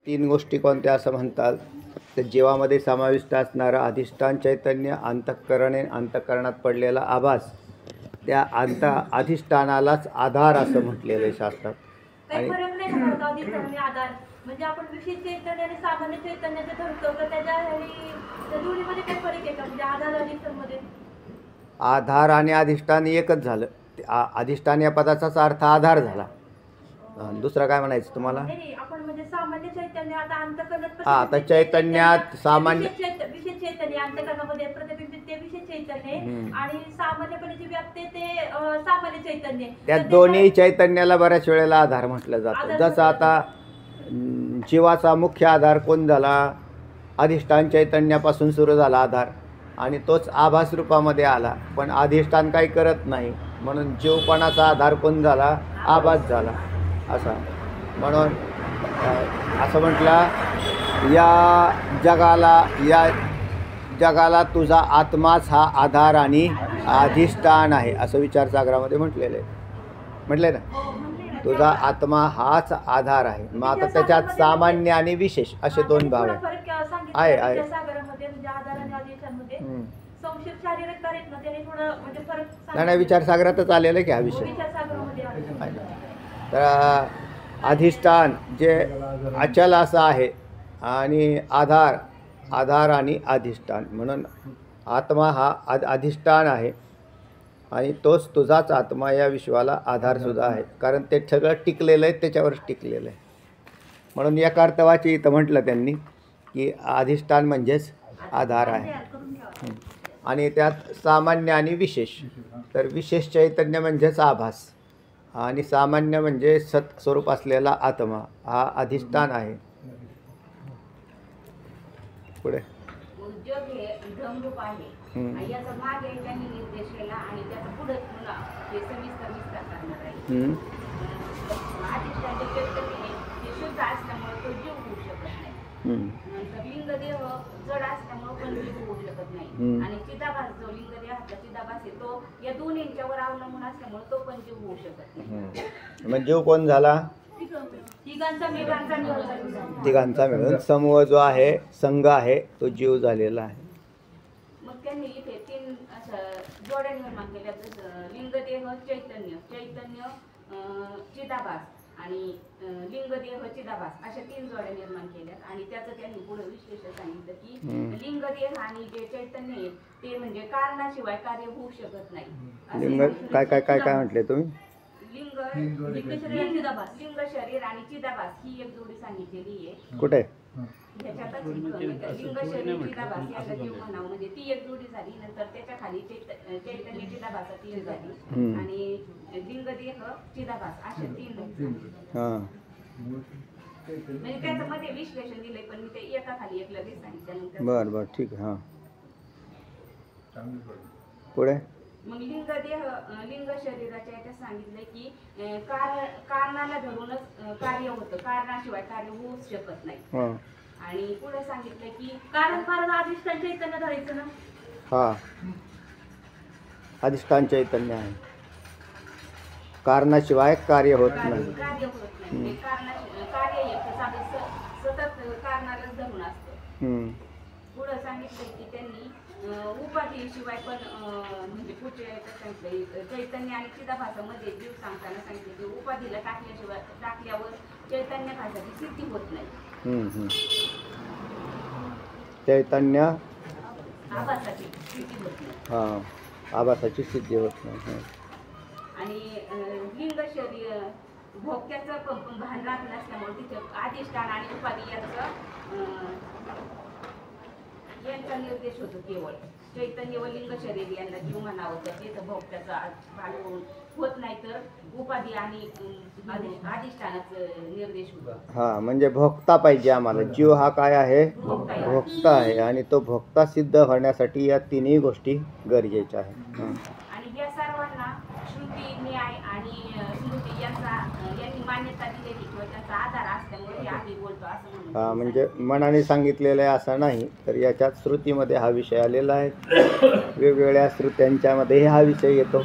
तीन गोष्टी कोणत्या असं म्हणतात तर जीवामध्ये समाविष्ट असणारं अधिष्ठान चैतन्य, अंतःकरणे अंतःकरणात पडलेला आभास, त्या अधिष्ठानालाच आधार असं म्हटलेलं आहे शास्त्रात. काही फरक नाही ना करता अधिष्ठान आणि आधार, म्हणजे आपण विशेष चैतन्य आणि सामान्य चैतन्याचं धरतो तर त्या दोन्हीमध्ये काही फरक आहे का? म्हणजे आधार अधिष्ठानमध्ये आधार आणि अधिष्ठान एकच झालं. अधिष्ठान या पदाचाच अर्थ आधार झाला. दुसरं काय म्हणायचं तुम्हाला? नाही, आपण म्हणजे सामान्य चैतन्य आता अंतःकरणात आता चैतन्यात सामान्य विशेष चैतन्य अंतःकरणामध्ये प्रतिबिंबित ते विशेष चैतन्य आणि सामान्यपणे जे व्याप्ते ते सामान्य चैतन्य. त्या दोन्ही चैतन्याला बऱ्याच वेळेला आधार म्हटलं जातं. जसं आता जीवाचा मुख्य आधार कोण झाला? अधिष्ठान चैतन्यापासून सुरू झाला आधार आणि तोच आभास रूपामध्ये आला, पण अधिष्ठान काही करत नाही म्हणून जीवपणाचा आधार कोण झाला? आभास झाला. असा म्हणून असं म्हटलं या जगाला तुझा आत्माच हा आधार आणि अधिष्ठान आहे असं विचारसागरामध्ये म्हटलेलं आहे ना. तुझा आत्मा हाच आधार आहे. मग आता त्याच्यात सामान्य आणि विशेष असे दोन भाव आहे. नाही, विचारसागरातच आलेलं आहे की हा विषय. तर अधिष्ठान जे अचल असं आहे आणि आधार आणि अधिष्ठान, म्हणून आत्मा हा अधिष्ठान आहे आणि तोच तुझाच आत्मा या विश्वाला आधारसुद्धा आहे, कारण ते सगळं टिकलेलं आहे, त्याच्यावरच टिकलेलं आहे. म्हणून एका अर्थवाची इथं म्हटलं त्यांनी की अधिष्ठान म्हणजेच आधार आहे. आणि त्यात सामान्य आणि विशेष, तर विशेष चैतन्य म्हणजेच आभास आणि सामान्य म्हणजे सत्स्वरूप असलेला आत्मा हा अधिष्ठान आहे. पुढे उद्योग हे धमरूप आहे, याचा माग आहे त्यांनी निर्देश केला आणि त्याचा पुढे हे सविस्तर विस्तार करणार आहे. अधिष्ठान चैतन्य हे शुद्ध असल्यामुळे तो जीव होऊ शकत नाही. नंतर लिंगदेह जड असल्यामुळे पण जीव होऊ शकत नाही. आणि चिदाभास जो लिंगदेहातला चिदाभास आहे तो या दोन्हींच्यावर अवलंबून असल्यामुळे तो पण जीव होऊ शकत नाही. म्हणजे जीव कोण झाला? तिघांचा मिळून समूह जो आहे, संघ आहे, तो जीव झालेला आहे. मग त्यांनी इथे तीन जोड्या निर्माण केल्या, लिंगदेह चैतन्य चिदाभास आणि लिंगदेह चिदाभास अशा तीन जोड्या निर्माण केल्यात. आणि त्याचं त्यांनी पुढे विश्लेषण सांगितलं की लिंगदेह आणि जे चैतन्य आहे ते म्हणजे कारणाशिवाय कार्य होऊ शकत नाही. लिंग काय काय काय काय म्हटले तुम्ही? लिंग शरीर आणि चिदाभास ही एक जोडी सांगितलेली आहे. कुठे? त्याच्यातच लिंग शरीर चिदाभास याला जीव म्हणावं, म्हणजे ती एक जोडी झाली. नंतर त्याच्या खाली चैतन्य चिदाभासाची एक झाली आणि लिंगदेह चिदाभास अशा तीन म्हणजे त्याच्यामध्ये विश्लेषण दिलंय, पण मी ते एका खाली एक लगेच सांगितलं. बरं ठीक आहे. पुढे मग लिंग शरीराच्या याच्यात सांगितलंय की कारणाला धरूनच कार्य होतं, कारणाशिवाय कार्य होऊच शकत नाही. आणि पुढे सांगितलंय की कारण अधिष्ठान चैतन्य धरायचं ना. अधिष्ठान चैतन्य आहे, कारणाशिवाय कार्य होत नाही. कार्य सतत कारणालाच धरून असतं. पुढे सांगितलंय की त्यांनी उपाधीशिवाय पण म्हणजे पुढच्या सांगितलं चैतन्य आणि चिदाभासामध्ये जीव सांगताना सांगितलं की उपाधीला टाकल्यावर चैतन्य भासाची सिद्धी होत नाही. चैतन्य आभासाची सिद्धी होत नाही. आभासाची सिद्धी होत नाही. आणि लिंग शरीर भोक्याचं भान राखलं असल्यामुळे तिथे अधिष्ठान आणि उपाधी यांचा निर्देश होतो. केवळ चैतन्य व लिंग शरीर यांना जीव म्हणावं तर तिथं भोक्त्याचा भान होत नाही, तर उपाधी आणि अधिष्ठानाचा निर्देश होतो. म्हणजे भोक्ता पाहिजे आम्हाला. जीव हा काय आहे? भोक्ता आहे आणि तो भोक्ता सिद्ध होण्यासाठी या तिन्ही गोष्टी गरजेच्या आहेत. आणि या सर्वांना श्रुती, न्याय आणि स्मृती यांनी मान्यता दिलेली किंवा त्यांचा आधार असल्यामुळे हे आधी बोलतो असं म्हणून. म्हणजे मनाने सांगितलेलं आहे असं नाही, तर याच्यात श्रुतीमध्ये हा विषय आलेला आहे. वेगवेगळ्या श्रुत्यांच्यामध्ये हा विषय येतो.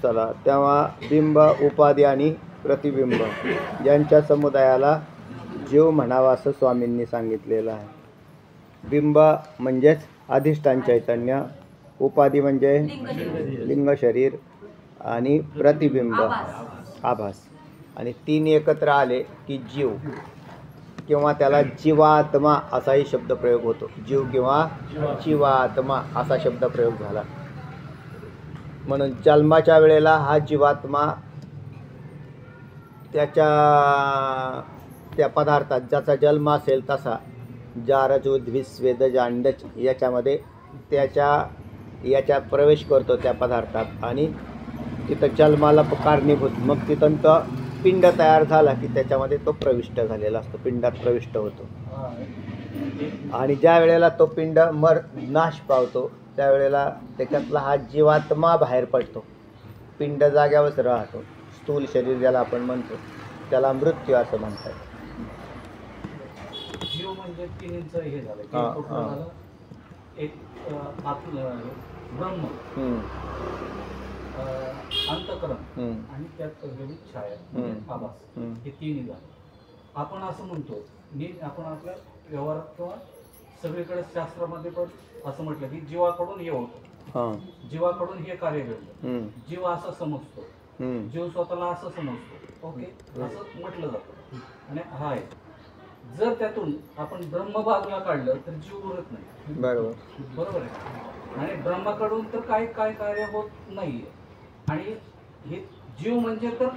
चला, तेव्हा बिंब, उपाधी आणि प्रतिबिंब यांच्या समुदायाला जीव म्हणावा असं स्वामींनी सांगितलेलं आहे. बिंब म्हणजेच अधिष्ठान चैतन्य, उपाधी म्हणजे लिंग शरीर आणि प्रतिबिंब आभास, आणि तीन एकत्र आले की जीव, किंवा त्याला जीवात्मा असाही शब्दप्रयोग होतो. जीव किंवा जीवात्मा असा शब्दप्रयोग झाला. म्हणून जन्माच्या वेळेला हा जीवात्मा त्या पदार्थात ज्याचा जन्म असेल तसा जारज उद्भिद स्वेदज अंडज याच्यामध्ये याच्या प्रवेश करतो त्या पदार्थात, आणि तिथं जन्माला कारणीभूत. मग तिथं तो पिंड तयार झाला की त्याच्यामध्ये तो प्रविष्ट झालेला असतो, पिंडात प्रविष्ट होतो. आणि ज्या वेळेला तो पिंड नाश पावतो त्यावेळेला त्याच्यातला हा जीवात्मा बाहेर पडतो, पिंड जाग्यावरच राहतो. स्थूल शरीर ज्याला आपण म्हणतो त्याला मृत्यू असं म्हणतात. जीव म्हणजे तिन्हीचं हे झालं की हां, कुठलं हां. झालं, एक आतलं ब्रह्म, अंतःकरण आणि त्यात पडलेली छाया म्हणजे आभास, हे तिन्ही झालं. आपण असं म्हणतो, आपण आपल्या व्यवहारात किंवा सगळीकडे शास्त्रामध्ये पण असं म्हटलं की जीवाकडून हे होतं, जीवाकडून हे कार्य घडलं, जीव असं समजतो, जीव स्वतःला असं समजतो. ओके, असं म्हटलं जातं. आणि हा आहे, जर त्यातून आपण ब्रह्म बाजूला काढलं तर जीव उरत नाही. बरोबर आहे. आणि ब्रह्माकडून तर काय कार्य होत नाहीये. आणि हे जीव म्हणजे तर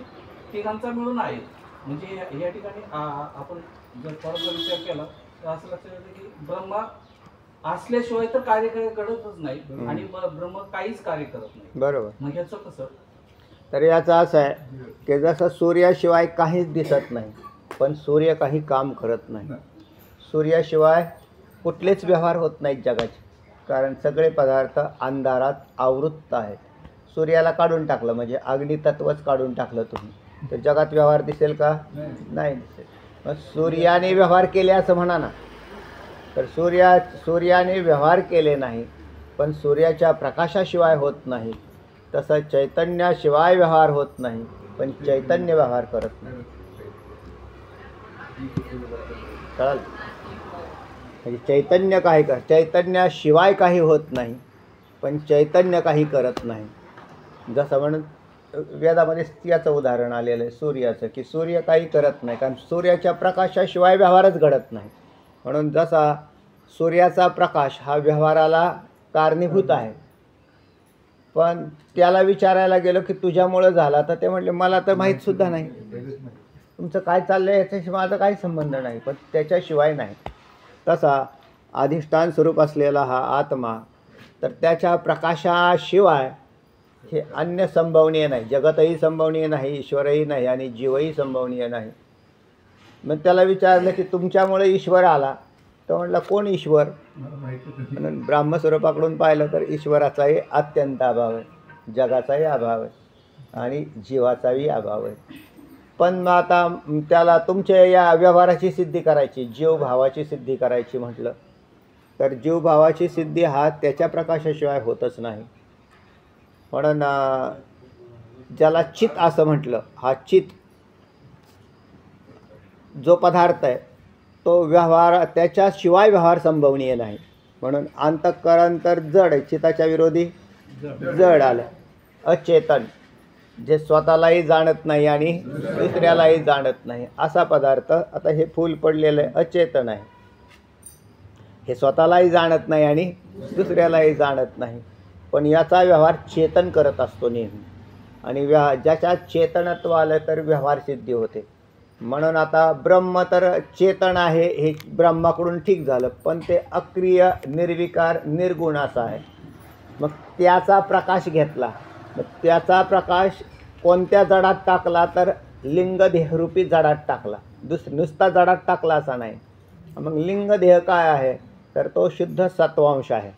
तिघांचा मिळून आहे. म्हणजे या ठिकाणी आपण जर परत विचार केला तर असं लक्षात येतं की ब्रह्मा असल्याशिवाय तर कार्य घडतच नाही, आणि ब्रह्म काहीच कार्य करत नाही. बरोबर. मग ह्याचं कसं? तर याचं असं आहे की जसं सूर्याशिवाय काहीच दिसत नाही, पण सूर्य काही काम करत नाही. सूर्याशिवाय कुठलेच व्यवहार होत नाहीत जगाचे, कारण सगळे पदार्थ अंधारात आवृत्त आहेत. सूर्याला काढून टाकलं म्हणजे अग्नितत्वच काढून टाकलं तुम्ही, तर जगात व्यवहार दिसेल का? नाही दिसेल. मग सूर्याने व्यवहार केले असं म्हणा ना, तर सूर्याने व्यवहार केले नाही, पण सूर्याच्या प्रकाशाशिवाय होत नाही. तसं चैतन्याशिवाय व्यवहार होत नाही, पण चैतन्य व्यवहार करत नाही. कळाल? म्हणजे चैतन्य काही चैतन्याशिवाय काही होत नाही, पण चैतन्य काही करत नाही. जसं म्हणून वेदामध्ये याचं उदाहरण आलेलं आहे सूर्याचं, की सूर्य काही करत नाही, कारण सूर्याच्या प्रकाशाशिवाय व्यवहारच घडत नाही. म्हणून जसा सूर्याचा प्रकाश हा व्यवहाराला कारणीभूत आहे, पण त्याला विचारायला गेलो की तुझ्यामुळं झाला, तर ते म्हटले मला तर माहीतसुद्धा नाही, तुमचं काय चाललं आहे याच्याशी माझा काही संबंध नाही, पण त्याच्याशिवाय नाही. तसा अधिष्ठान स्वरूप असलेला हा आत्मा, तर त्याच्या प्रकाशाशिवाय हे अन्य संभवनीय नाही. जगतही संभवनीय नाही, ईश्वरही नाही, आणि जीवही संभवनीय नाही. मग त्याला विचारलं की तुमच्यामुळे ईश्वर आला, तर म्हटलं कोण ईश्वर? म्हणून ब्राह्मस्वरूपाकडून पाहिलं तर ईश्वराचाही अत्यंत अभाव आहे, जगाचाही अभाव आहे, आणि जीवाचाही अभाव आहे. पण आता त्याला तुमच्या या व्यवहाराची सिद्धी करायची, जीवभावाची सिद्धी करायची म्हटलं तर जीवभावाची सिद्धी हा त्याच्या प्रकाशाशिवाय होतच नाही. म्हणून ज्याला चित असं म्हटलं, हा चित जो पदार्थ आहे तो व्यवहार त्याच्याशिवाय व्यवहार संभवनीय नाही. म्हणून अंतःकरण तर जड आहे, चिताच्या विरोधी जड आलं. अचेतन, जे स्वतःलाही जाणत नाही आणि दुसऱ्यालाही जाणत नाही असा पदार्थ. आता हे फूल पडलेलं आहे, अचेतन आहे, हे स्वतःलाही जाणत नाही आणि दुसऱ्यालाही जाणत नाही, पण याचा व्यवहार चेतन करत असतो नेहमी. आणि ज्याच्या चेतनत्व आलं तर व्यवहार सिद्धी होते. म्हणून आता ब्रह्म तर चेतन आहे हे ब्रह्माकडून ठीक झालं, पण ते अक्रिय, निर्विकार, निर्गुण असं आहे. मग त्याचा प्रकाश घेतला, मग त्याचा प्रकाश कोणत्या जडात टाकला तर लिंगदेहरूपी जडात टाकला. नुसता जडात टाकला असा नाही. मग लिंगदेह काय आहे तर तो शुद्ध सत्वांश आहे,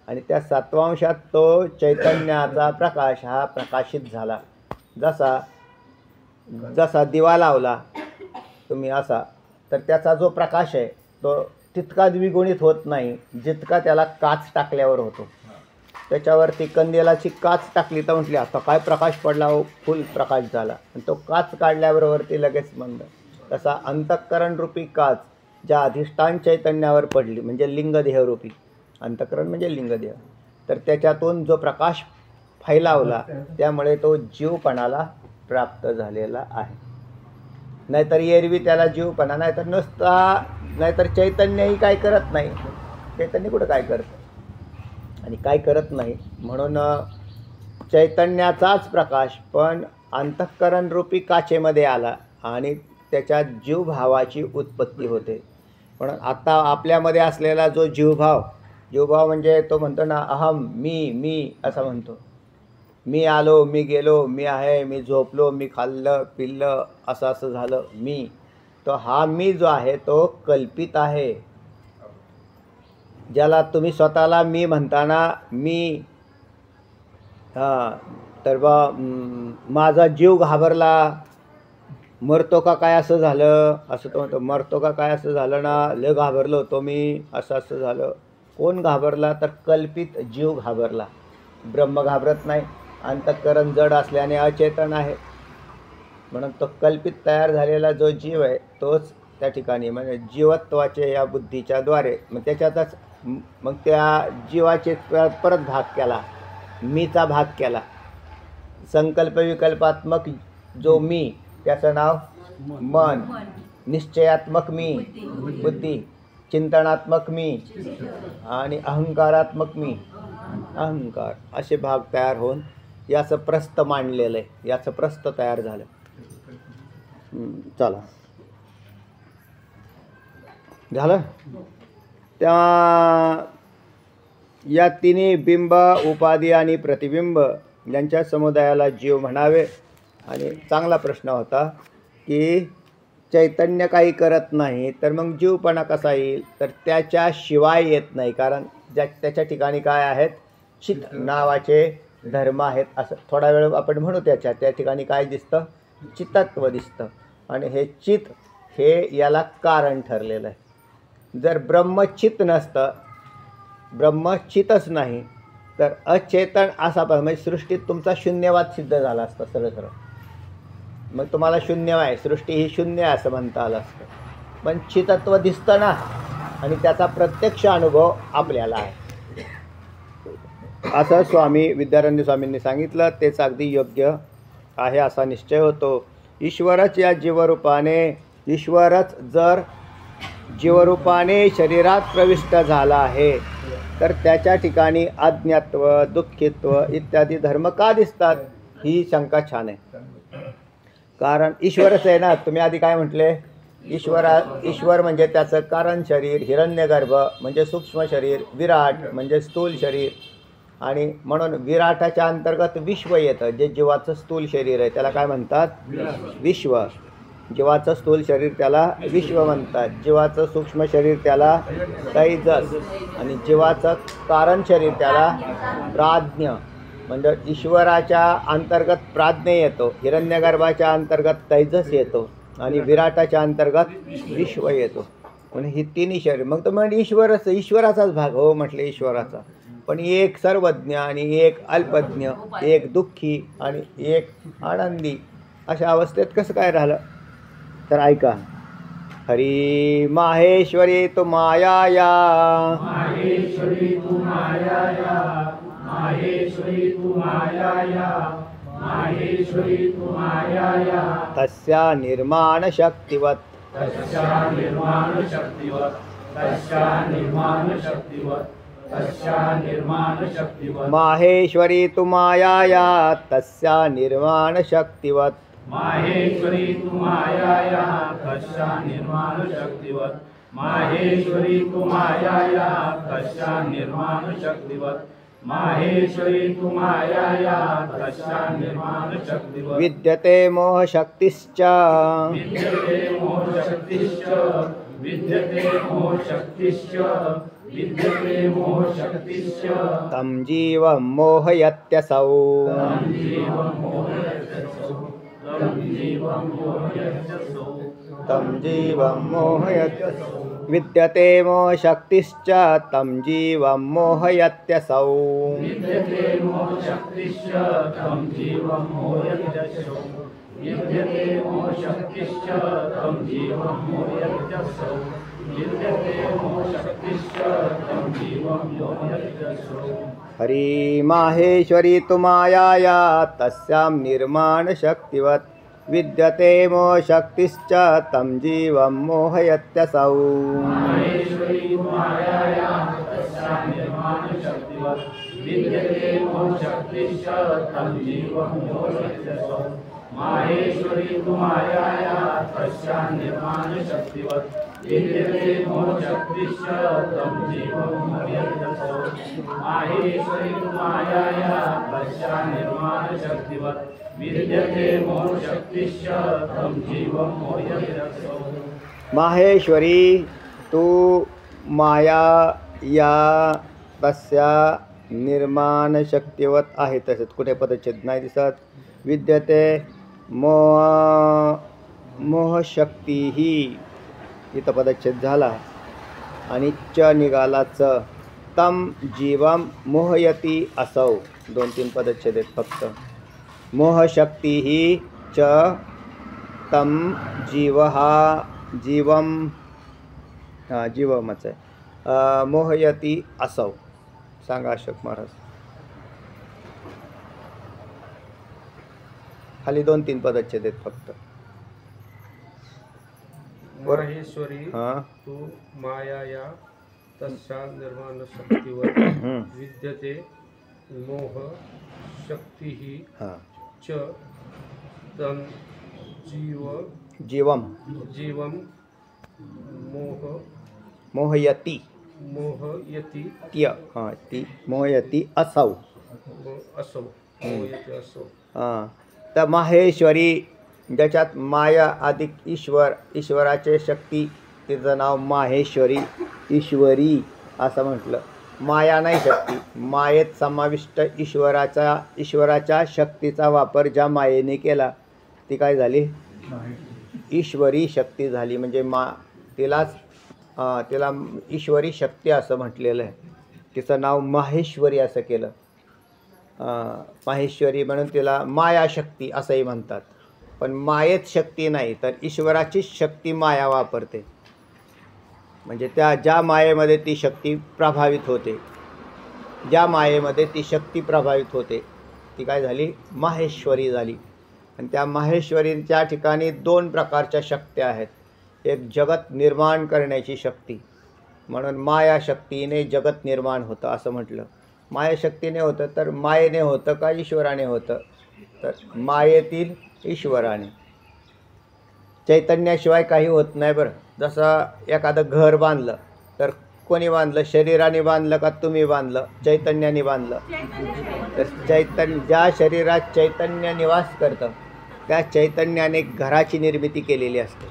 आणि त्या सत्वांशात तो चैतन्याचा प्रकाश हा प्रकाशित झाला. जसा दिवा लावला तुम्ही असा, तर त्याचा जो प्रकाश आहे तो तितका द्विगुणित होत नाही जितका त्याला काच टाकल्यावर होतो. त्याच्यावरती कंदिलाची काच टाकली तर म्हटली आता काय प्रकाश पडला, हो फुल प्रकाश झाला, आणि तो काच काढल्याबरोवरती लगेच मंद. तसा अंतःकरण रूपी काच ज्या अधिष्ठान चैतन्यावर पडली म्हणजे लिंगदेहरूपी, अंतःकरण म्हणजे लिंगदेह, तर त्याच्यातून जो प्रकाश फैलावला त्यामुळे तो जीवपणाला प्राप्त झालेला आहे. नाहीतर एरवी त्याला जीवपणा, नाहीतर नुसता, नाहीतर चैतन्यही काय करत नाही. चैतन्य कुठं काय करतं आणि काय करत नाही. म्हणून चैतन्याचाच प्रकाश पण अंतःकरण रूपी काचेमध्ये आला आणि त्याच्यात जीवभावाची उत्पत्ती होते. म्हणून आता आपल्यामध्ये असलेला जो जीवभाव म्हणजे तो म्हणतो ना, अहम, मी असं म्हणतो. मी आलो, मी गेलो, मी आहे, मी झोपलो, मी खाल्लं पिल्लं, असं झालं मी. तो हा मी जो आहे तो कल्पित आहे. ज्याला तुम्ही स्वतःला मी म्हणताना मी तर बा माझा जीव घाबरला, मरतो का काय असं झालं, असं तो म्हणतो. मरतो का काय असं झालं ना, लय घाबरलो होतो मी, असं झालं. कोण घाबरला तर कल्पित जीव घाबरला. ब्रह्म घाबरत नाही. अंतःकरण जड असल्याने अचेतन आहे. म्हणून तो कल्पित तयार झालेला जो जीव आहे तोच त्या ठिकाणी म्हणजे जीवत्वाचे या बुद्धीच्या द्वारे मग त्याच्यातच मग त्या जीवाचे परत भाग केला, मीचा भाग केला. संकल्प विकल्पात्मक जो मी त्याचं नाव मन, निश्चयात्मक मी बुद्धी, चिंतनात्मक मी आणि अहंकारात्मक मी अहंकार, असे भाग तयार होऊन याचं प्रस्थ मांडलेलं आहे. याचं प्रस्थ तयार झालं. चला झालं. त्या या तिन्ही बिंब, उपाधी आणि प्रतिबिंब यांच्या समुदायाला जीव म्हणावे. आणि चांगला प्रश्न होता की चैतन्य काही करत नाही तर मग जीवपणा कसा येईल, तर त्याच्याशिवाय येत नाही. कारण त्याच्या ठिकाणी काय आहेत, चित नावाचे धर्म आहेत. असं थोडा वेळ आपण म्हणू. त्या ठिकाणी काय दिसतं, चितत्व दिसतं. आणि हे चित हे याला कारण ठरलेलं आहे. जर ब्रह्मचित नसतं, ब्रह्मचितच नाही तर अचेतन असा पण म्हणजे सृष्टीत तुमचा शून्यवाद सिद्ध झाला असता सरळ. मग तुम्हाला शून्य आहे, सृष्टी ही शून्य आहे असं म्हणता आलं असतं. पण चितत्व दिसतं ना आणि त्याचा प्रत्यक्ष अनुभव आपल्याला आहे असं स्वामी विद्यारण्य स्वामींनी सांगितलं. तेच अगदी योग्य आहे असा निश्चय होतो. ईश्वरच या जीवरूपाने, ईश्वरच जर जीवरूपाने शरीरात प्रविष्ट झाला आहे तर त्याच्या ठिकाणी अज्ञात्व, दुःखित्व इत्यादी धर्म का दिसतात, ही शंका छान आहे. कारण ईश्वरच आहे ना. तुम्ही आधी काय म्हटले, ईश्वर म्हणजे त्याचं कारण शरीर, हिरण्यगर्भ म्हणजे सूक्ष्म शरीर, विराट म्हणजे स्थूल शरीर. आणि म्हणून विराटाच्या अंतर्गत विश्व येतं. जे जीवाचं स्थूल शरीर आहे त्याला काय म्हणतात, विश्व. जीवाचं स्थूल शरीर त्याला विश्व म्हणतात. जीवाचं सूक्ष्म शरीर त्याला तैजस आणि जीवाचं कारण शरीर त्याला प्राज्ञ. म्हणजे ईश्वराच्या अंतर्गत प्राज्ञ येतो, हिरण्यगर्भाच्या अंतर्गत तैजस येतो आणि विराटाच्या अंतर्गत विश्व येतो. म्हणजे ही तिन्ही शरीर. मग तो म्हणजे ईश्वराचाच भाग हो म्हटले, ईश्वराचा. पण एक सर्वज्ञ आणि एक अल्पज्ञ, एक दुःखी आणि एक आनंदी, अशा अवस्थेत कसं काय राहिलं. तर ऐका. हरी माहेश्वरी तू मायाया, माहेश्वरी तू मायाया, माहेश्वरी तू मायाया, माहेश्वरी तू मायाया. तस्या निर्माण शक्तिवत, तस्या निर्माण शक्तिवत, तस्या निर्माण शक्तिवत, तस्या निर्माण शक्तिवत. माहेश्वरी तू मायाया तस्या निर्माण शक्तिवत. माहेश्वरी तू मायाया, तस्या निर्माण शक्तिवत. माहेश्वरी तू मायाया, तस्या निर्माण शक्तिवत. माहेश्वरी तू मायाया, तस्या निर्माण शक्तिवत. विद्यते मोहशक्तिश्च, विद्यते मोहशक्तिश्च, विद्यते मोहशक्तिश्च, विद्यते मोहशक्तिश्च. तं जीवं मोहयत्यसौ, तं जीवं मोहयत्यसौ, तं जीवं मोहयत्यसौ, तं जीवं मोहयत्यसौ. विद्यते मोहशक्तिश्च तं जीवं मोहयत्यसौ. विद्यते मोहशक्तिश्च, तं जीवं मोहयत्यसौ. विद्यते मोहशक्तिश्च तं जीवं मोहयत्यसौ विद्यते मोहशक्तिश्च तं जीवं मोहयत्यसौ हरी माहेश्वरी तु मायाया तस्यां निर्माणशक्तिवत् विद्यते मोहशक्तिश्च तं जीवं मोहयत्यसौ माहेश्वरी मायाया तस्यां निर्माणशक्तिवत् विद्यते मोहशक्तिश्च तं जीवं मोहयत्यसौ माहेश्वरी मायाया तस्यां निर्माणशक्तिवत् विद्यते मोहशक्तिश्च तं जीवं मोहयत्यसौ माहेश्वरी मायाया तस्यां निर्माणशक्तिवत् विद्यते मोहशक्तिश्च तं जीवं मोहयत्यसौ माहेश्वरी तू माया या तस्या निर्माणशक्तिवत आहे. तसेच कुठे पदच्छेद नाही दिसत. विद्यते मोहशक्ती ही इथं पदच्छेद झाला आणि च निघाला च. तम जीवम मोहयती असौ 2-3 पदच्छेद आहेत फक्त. मोहशक्ती ही च तम जीव हा जीवम जीवमच आहे. मोहयती असौ सांगा अशोक महाराज. खाली 2-3 पदच्छेद आहेत फक्त. माहेश्वरी हां तू मायाया तस्या निर्माणशक्तीवर विद्यते मोह शक्ती हां च तं जीवम जीवं मोहयती मोहयती त्य हां ती मोहयती असौ. असौ मोहयती असौ. हां तर माहेश्वरी ज्याच्यात माया अधिक ईश्वराचे शक्ती तिचं नाव माहेश्वरी ईश्वरी असं म्हटलं. माया नाही शक्ती. मायेत समाविष्ट ईश्वराच्या शक्तीचा वापर ज्या मायेने केला ती काय झाली ईश्वरी शक्ती झाली. म्हणजे तिला ईश्वरी शक्ती असं म्हटलेलं आहे. तिचं नाव माहेश्वरी असं केलं. माहेश्वरी म्हणून तिला मायाशक्ती असंही म्हणतात. पण मायेत शक्ती नाही तर ईश्वराचीच शक्ती माया वापरते. म्हणजे ज्या मायेमध्ये ती शक्ती प्रभावित होते ती काय झाली माहेश्वरी झाली. आणि त्या माहेश्वरीच्या ठिकाणी 2 प्रकारच्या शक्त्या आहेत. एक जगत निर्माण करण्याची शक्ती म्हणून मायाशक्तीने जगत निर्माण होतं असं म्हटलं. मायाशक्तीने होतं तर मायेने होतं का ईश्वराने होतं तर मायेतील ईश्वराने. चैतन्याशिवाय काही होत नाही बरं. जसं एखादं घर बांधलं तर कोणी बांधलं शरीराने बांधलं का तुम्ही बांधलं चैतन्याने बांधलं. तर ज्या शरीरात चैतन्य निवास करतं त्या चैतन्याने घराची निर्मिती केलेली असते.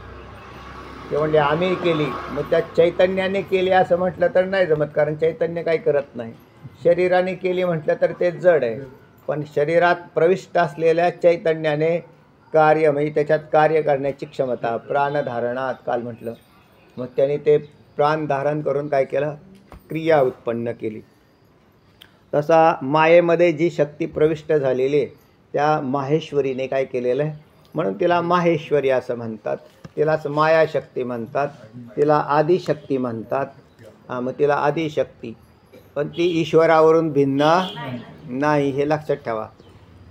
ते म्हणजे आम्ही केली मग त्या चैतन्याने केली असं म्हटलं तर नाही जमत. कारण चैतन्य काही करत नाही. शरीराने केली म्हटलं तर ते जड आहे. पण शरीरात प्रविष्ट असलेल्या चैतन्याने कार्य म्हणजे त्याच्यात कार्य करण्याची क्षमता प्राणधारणात काल म्हटलं. मग त्याने ते प्राण धारण करून काय केलं क्रिया उत्पन्न केली. तसा मायेमध्ये जी शक्ती प्रविष्ट झालेली त्या माहेश्वरीने काय केलेलं आहे म्हणून तिला माहेश्वरी असं म्हणतात. तिलाच मायाशक्ती म्हणतात. तिला आदिशक्ती म्हणतात. मग तिला आदिशक्ती. पण ती ईश्वरावरून भिन्न नाही हे लक्षात ठेवा.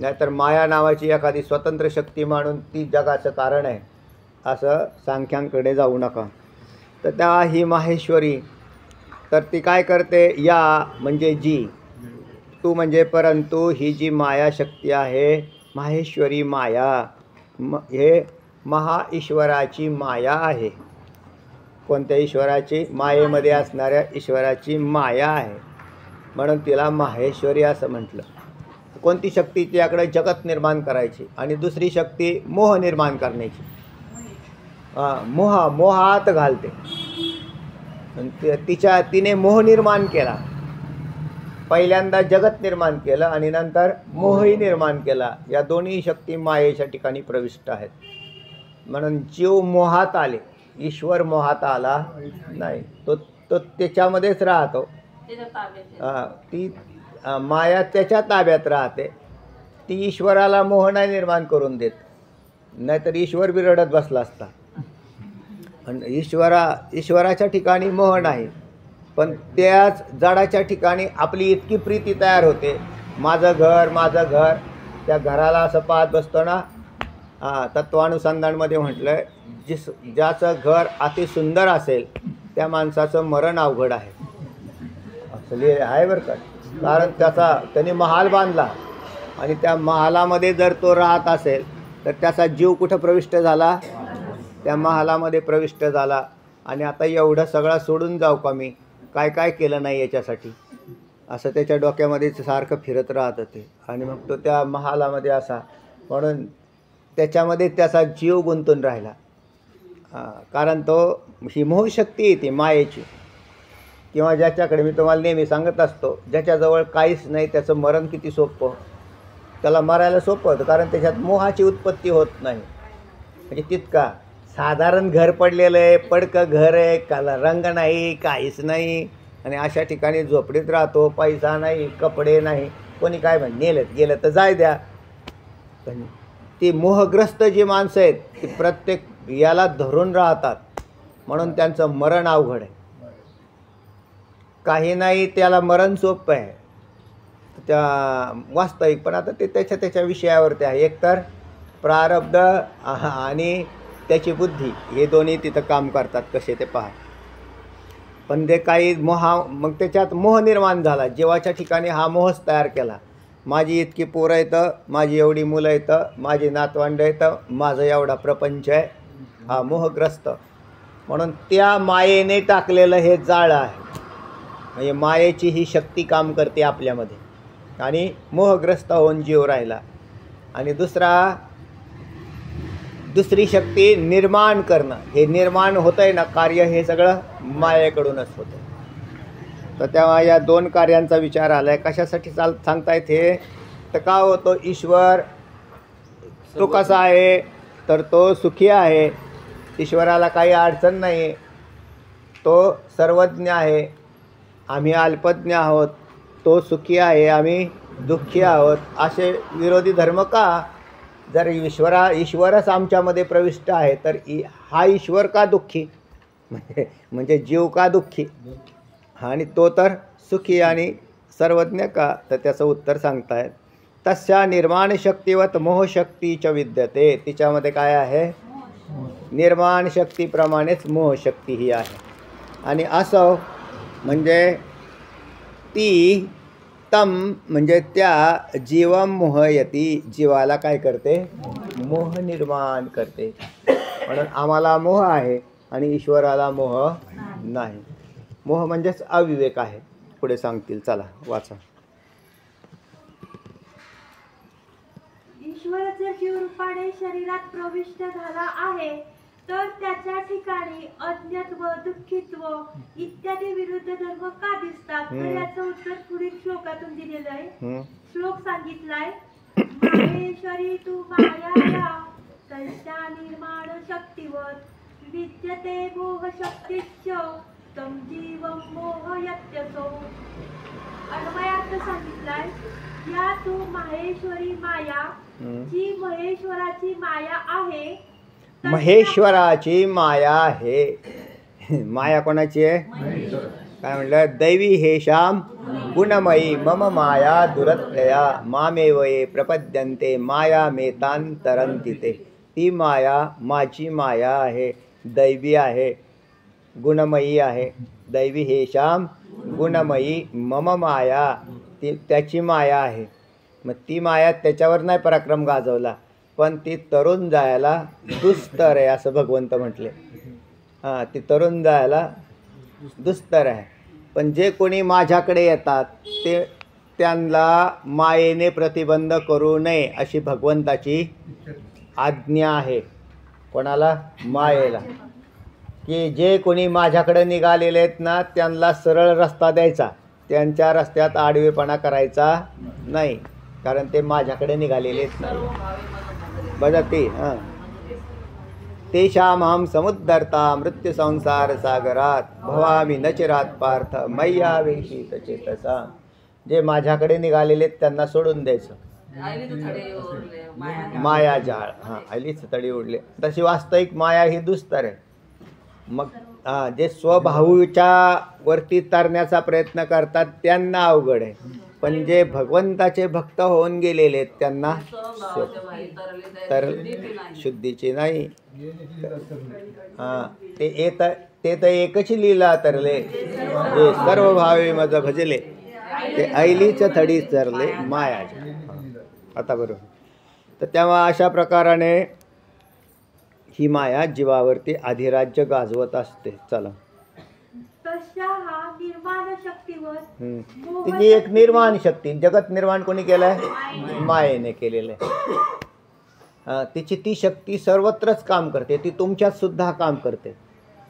नाहीतर माया नावाची एखादी स्वतंत्र शक्ती म्हणून ती जगाचं कारण आहे असं सांख्यांकडे जाऊ नका. तर त्या ही माहेश्वरी तर ती काय करते या म्हणजे जी तू म्हणजे परंतु ही जी मायाशक्ती आहे माहेश्वरी माया हे महाईश्वराची माया आहे. कोणत्या ईश्वराची मायेमध्ये असणाऱ्या ईश्वराची माया आहे म्हणून तिला माहेश्वरी असं म्हटलं. कोणती शक्ती तिच्याकडे जगत निर्माण करायची आणि दुसरी शक्ती मोह निर्माण करण्याची. मोहात घालते. तिने मोह निर्माण केला. पहिल्यांदा जगत निर्माण केलं आणि नंतर मोहही निर्माण केला. या दोन्ही शक्ती मायेच्या ठिकाणी प्रविष्ट आहेत. म्हणून जीव मोहात आले ईश्वर मोहात आला नाही. तो त्याच्यामध्येच राहतो. ती माया त्याच्या ताब्यात राहते. ती ईश्वराला मोह नाही निर्माण करून देत. नाहीतर ईश्वर बी रडत बसला असता. आणि ईश्वराच्या ठिकाणी मोह नाही, पण त्याच जडाच्या ठिकाणी आपली इतकी प्रीती तयार होते. माझं घर, त्या घराला असं पाहत बसतो ना. तत्वानुसंधानमध्ये म्हटलं आहे, ज्याचं घर अति सुंदर असेल त्या माणसाचं मरण अवघड आहे असं आहे बरं का. कारण त्याने महाल बांधला आणि त्या महालामध्ये जर तो राहत असेल तर त्याचा जीव कुठं प्रविष्ट झाला? त्या महालामध्ये प्रविष्ट झाला. आणि आता एवढं सगळं सोडून जाऊ का मी? काय केलं नाही याच्यासाठी, असं त्याच्या डोक्यामध्ये सारखं फिरत राहतं ते. आणि मग तो त्या महालामध्ये असा, म्हणून त्याच्यामध्ये त्याचा जीव गुंतून राहिला. कारण तो ही मोहशक्ती येते मायेची. किंवा ज्याच्याकडे, मी तुम्हाला नेहमी सांगत असतो, ज्याच्याजवळ काहीच नाही त्याचं मरण किती सोपं. त्याला मरायला सोपं होतं, कारण त्याच्यात मोहाची उत्पत्ती होत नाही. म्हणजे तितका साधारण घर पडलेलं आहे, पडकं घर आहे, त्याला रंग नाही, काहीच नाही, आणि अशा ठिकाणी झोपडीत राहतो. पैसा नाही, कपडे नाही, कोणी काय गेलं तर जाय द्या. पण ती मोहग्रस्त जी माणसं आहेत ती प्रत्येक याला धरून राहतात, म्हणून त्यांचं मरण अवघड आहे. काही नाही त्याला मरण सोपं आहे त्या वास्तविक. पण आता ते त्याच्या विषयावरती आहे. एकतर प्रारब्ध आणि त्याची बुद्धी हे दोन्ही तिथं काम करतात कसे ते पहा. पण ते काही मग त्याच्यात मोह निर्माण झाला. जीवाच्या ठिकाणी हा मोहच तयार केला. माझी इतकी पोरं येतं, माझी एवढी मुलं येतं, माझी नातवंड येतं, माझं एवढा प्रपंच आहे, हा मोहग्रस्त. म्हणून त्या मायेने टाकलेलं हे जाळं आहे. म्हणजे मायेची ही शक्ती काम करते आपल्यामध्ये आणि मोहग्रस्त होऊन जीव राहिला. आणि दुसरी शक्ती निर्माण करणं. हे निर्माण होतं आहे ना कार्य, हे सगळं मायेकडूनच होतं. तर तेव्हा या दोन कार्यांचा विचार आला आहे. कशासाठी सांगतायत हे? तर का होतो ईश्वर तो कसा आहे? तर तो सुखी आहे. ईश्वराला काही अडचण नाही, तो सर्वज्ञ आहे. आम्ही अल्पज्ञ आहोत, तो सुखी आहे, आम्ही दुःखी आहोत. असे विरोधी धर्म का? जर ईश्वरच आमच्यामध्ये प्रविष्ट आहे तर हा ईश्वर का दुःखी? म्हणजे जीव का दुःखी? आणि तो तर सुखी आणि सर्वज्ञ का? तर त्याचं उत्तर सांगतायत. तस्या निर्माण शक्तीवत मोहशक्तीच विद्यते. तिच्यामध्ये काय आहे? निर्माण शक्तीप्रमाणेच मोहशक्ती ही आहे. आणि असं म्हणजे ती तम म्हणजे त्या जीवम मोहयती, जीवाला काय करते? मोह निर्माण करते. म्हणून आम्हाला मोह आहे आणि ईश्वराला मोह नाही. मोह म्हणजेच अविवेक आहे. पुढे सांगतील, चला वाचा. ईश्वर जर जीवरूपाने शरीरात प्रविष्ट झाला आहे तर त्याच्या ठिकाणी अज्ञत्व, दुःखित्व इत्यादी विरुद्ध धर्म का दिसतात? तर याचं उत्तर पुढील श्लोकातून दिलेलं आहे. श्लोक सांगितलाय, माहेश्वरी तू माया तस्या निर्माण शक्तीवत विद्यते मोह शक्तीश्च तम जीवं मोहयत्यसो. अन्वयार्थ सांगितलाय, या तू माहेश्वरी माया, जी महेश्वराची माया आहे. महेश्वराची माया आहे. माया कोणाची आहे? काय म्हटलं? दैवी हेशाम गुणमयी मम माया दुरत्यया मामेवये प्रपद्यन्ते माया मेतांतरंती ते. ती माया माझी माया आहे, दैवी आहे, गुणमयी आहे. दैवी हेशाम गुणमयी मम माया, ती त्याची माया आहे. मग ती माया त्याच्यावर नाही पराक्रम गाजवला, पण ती तरुण जायला दुस्तर आहे असं भगवंत म्हटले. हां, ती तरुण जायला दुस्तर आहे. पण जे कोणी माझ्याकडे येतात ते त्यांना मायेने प्रतिबंध करू नये अशी भगवंताची आज्ञा आहे. कोणाला? मायेला. की जे कोणी माझ्याकडे निघालेले आहेत ना त्यांना सरळ रस्ता द्यायचा, त्यांच्या रस्त्यात आडवेपणा करायचा नाही, कारण ते माझ्याकडे निघालेले आहेत नाही. बघा ते तेषामहं समुद्धर्ता मृत्यू संसार सागरात भवामी नचिरात पार्थ मय्यावेशित चेतसा. जे माझ्याकडे निघालेले आहेत त्यांना सोडून द्यायचं, मायाजाळ, हां, आईलीच तडी उडले. तशी वास्तविक माया ही दुस्तर आहे. मग जे स्वभावच्या वरती तरण्याचा प्रयत्न करतात त्यांना अवघड आहे, पण जे भगवंताचे भक्त होऊन गेलेले आहेत त्यांना तर शुद्धीची नाही. हां, ते तर एकच लीला तरले जे सर्व भावे मज भजले ते ऐलीच थडी चरले मायाजाळ. आता बरोबर. तर तेव्हा अशा प्रकाराने ही माया जीवावरती अधिराज्य गाजवत असते. चला, तशा हा निर्माण शक्तीवर तिची एक निर्माण शक्ती. जगत निर्माण कोणी केलंय? मायेने केलेलं आहे. तिची ती शक्ती सर्वत्रच काम करते, ती तुमच्यात सुद्धा काम करते.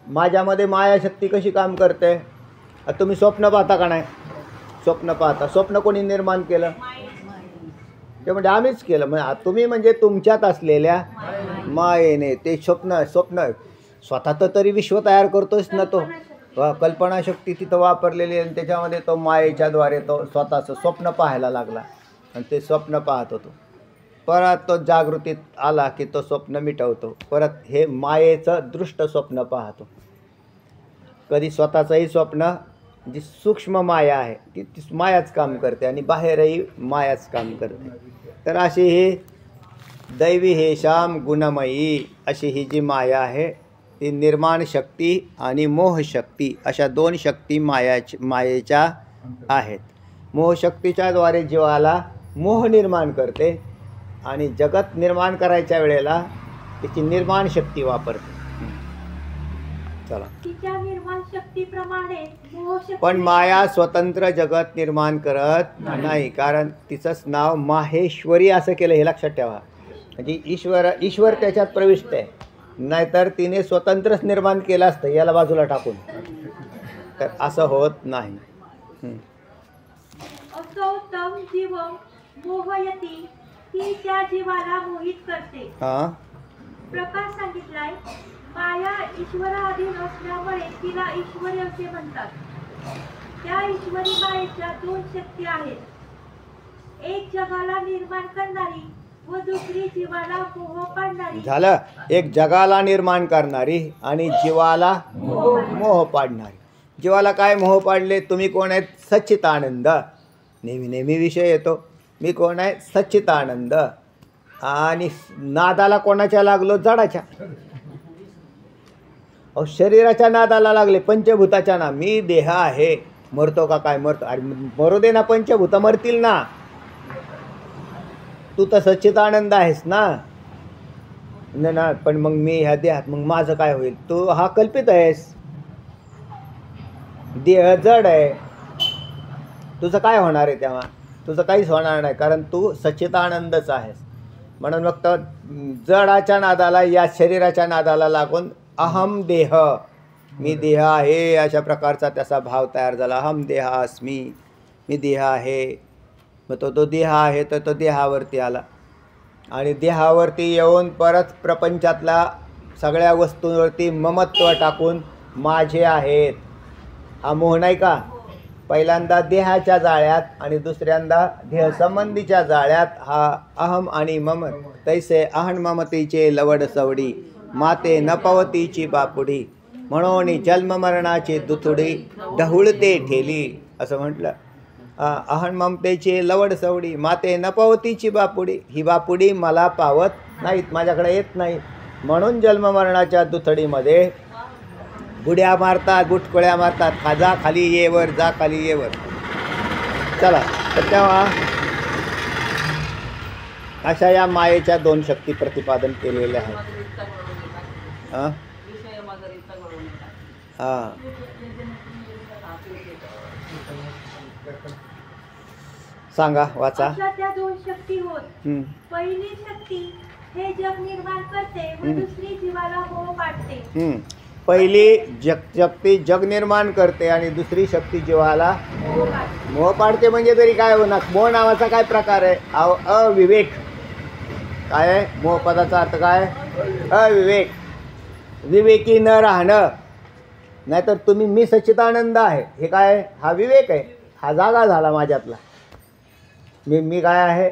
माझ्यामध्ये माया शक्ती कशी काम करते? तुम्ही स्वप्न पाहता का नाही? स्वप्न पाहता, स्वप्न कोणी निर्माण केलं? ते म्हणजे आम्हीच केलं. म्हणजे तुम्ही म्हणजे तुमच्यात असलेल्या मायेने ते स्वप्न स्वतः तरी विश्व तयार करतोच ना तो. कल्पनाशक्ती तिथं वापरलेली आहे, त्याच्यामध्ये तो मायेच्याद्वारे तो स्वतःचं स्वप्न पाहायला लागला आणि ते स्वप्न पाहत होतो. परत तो जागृतीत आला की तो स्वप्न मिटवतो, परत हे मायेचं दृष्ट स्वप्न पाहतो. कधी स्वतःचंही स्वप्न, जी सूक्ष्म माया आहे ती मायाच काम करते आणि बाहेरही मायाच काम करते. तर अशी ही दैवी हे श्याम गुणमयी अशी ही जी माया आहे ती निर्माण शक्ती आणि मोहशक्ती अशा दोन शक्ती मायेच्या आहेत. मोहशक्तीच्याद्वारे जीवाला मोह निर्माण करते आणि जगत निर्माण करायच्या वेळेला तिची निर्माण शक्ती वापरते. चला, तिच्या निर्माण शक्तीप्रमाणे मोहशक्ती पण माया स्वतंत्र जगत निर्माण करत नाही, कारण तिचंच नाव माहेश्वरी असं केलं, हे लक्षात ठेवा. म्हणजे ईश्वर त्याच्यात प्रविष्ट आहे, नाहीतर तिने स्वतंत्रच निर्माण केलं असतं याला बाजूला टाकून. तर असं होत नाही. असो तम जीव मोहयती, ती त्या जीवाला मोहित करते. हां, प्रकाश सांगितलाय. माया ईश्वराधीन असल्यामुळे तिला ईश्वरी असे म्हणतात. त्या ईश्वरी मायेच्या दोन शक्ती आहेत, एक जगाला निर्माण करणारी व दुसरी जीवाला मोह पाडणारी. झालं. एक जगाला निर्माण करणारी आणि जीवाला मोह पाडणारी. जीवाला काय मोह पाडले? तुम्ही कोण आहेत? सच्चिदानंद. नेहमी विषय येतो. मी कोण आहे? सच्चिदानंद. आणि नादाला कोणाच्या लागलो? जडाच्या. शरीराच्या नादाला लागले, पंचभूताच्या ना. मी देह आहे, मरतो का काय? मरतो. अरे मरू दे ना, पंचभूत मरतील ना. तू तर सच्चिदानंद आहेस ना. ना, पण मग मी ह्या देहात, मग माझं काय होईल? तू हा कल्पित आहेस. देह जड आहे, तुझं काय होणार आहे तेव्हा? तुझं काहीच होणार नाही, कारण तू सच्चिदानंदच आहेस. म्हणून फक्त जडाच्या नादाला, या शरीराच्या नादाला लागून अहम देह, मी देह आहे, अशा प्रकारचा त्याचा भाव तयार झाला. अहम देह अस्मी, मी देह आहे. मग तो देह आहे तर तो देहावरती आला आणि देहावरती येऊन परत प्रपंचातल्या सगळ्या वस्तूंवरती ममत्व टाकून माझे आहेत हा मोह नाही का? पहिल्यांदा देहाच्या जाळ्यात आणि दुसऱ्यांदा देहसंबंधीच्या जाळ्यात हा अहम आणि मम. तैसे अहन ममतेचे लवड सवडी, माते न पवतीची बापुडी, म्हणून जन्म मरणाची दुथुडी, ढहुळते ठेली. असं म्हटलं. अहन ममतेची लवड सवडी, माते न पवतीची बापुडी. ही बापुडी मला पावत नाहीत, माझ्याकडे येत नाहीत, म्हणून जन्म मरणाच्या दुथडीमध्ये बुड्या मारतात, गुटकुळ्या मारतात. जा खाली येवर, जा खाली येवर. चला, तर तेव्हा अशा या मायेच्या दोन शक्ती प्रतिपादन केलेल्या आहेत. हां हां, सांगा, वाचा. अशा त्या दोन शक्ती होत. पहिली शक्ती हे जग निर्माण करते व दुसरी जीवाला मोह पाडते. पहिली शक्ती जग निर्माण करते आणि दुसरी शक्ती जीवाला मोह पाडते. म्हणजे तरी काय होणार? मोह नावाचा काय प्रकार आहे? अविवेक. काय आहे मोह पदाचा अर्थ? काय? अविवेक. विवेकी न राहणं. नाहीतर तुम्ही मी सच्चिदानंद आहे हे काय आहे? हा विवेक आहे. हा जागा झाला माझ्यातला. मी काय आहे?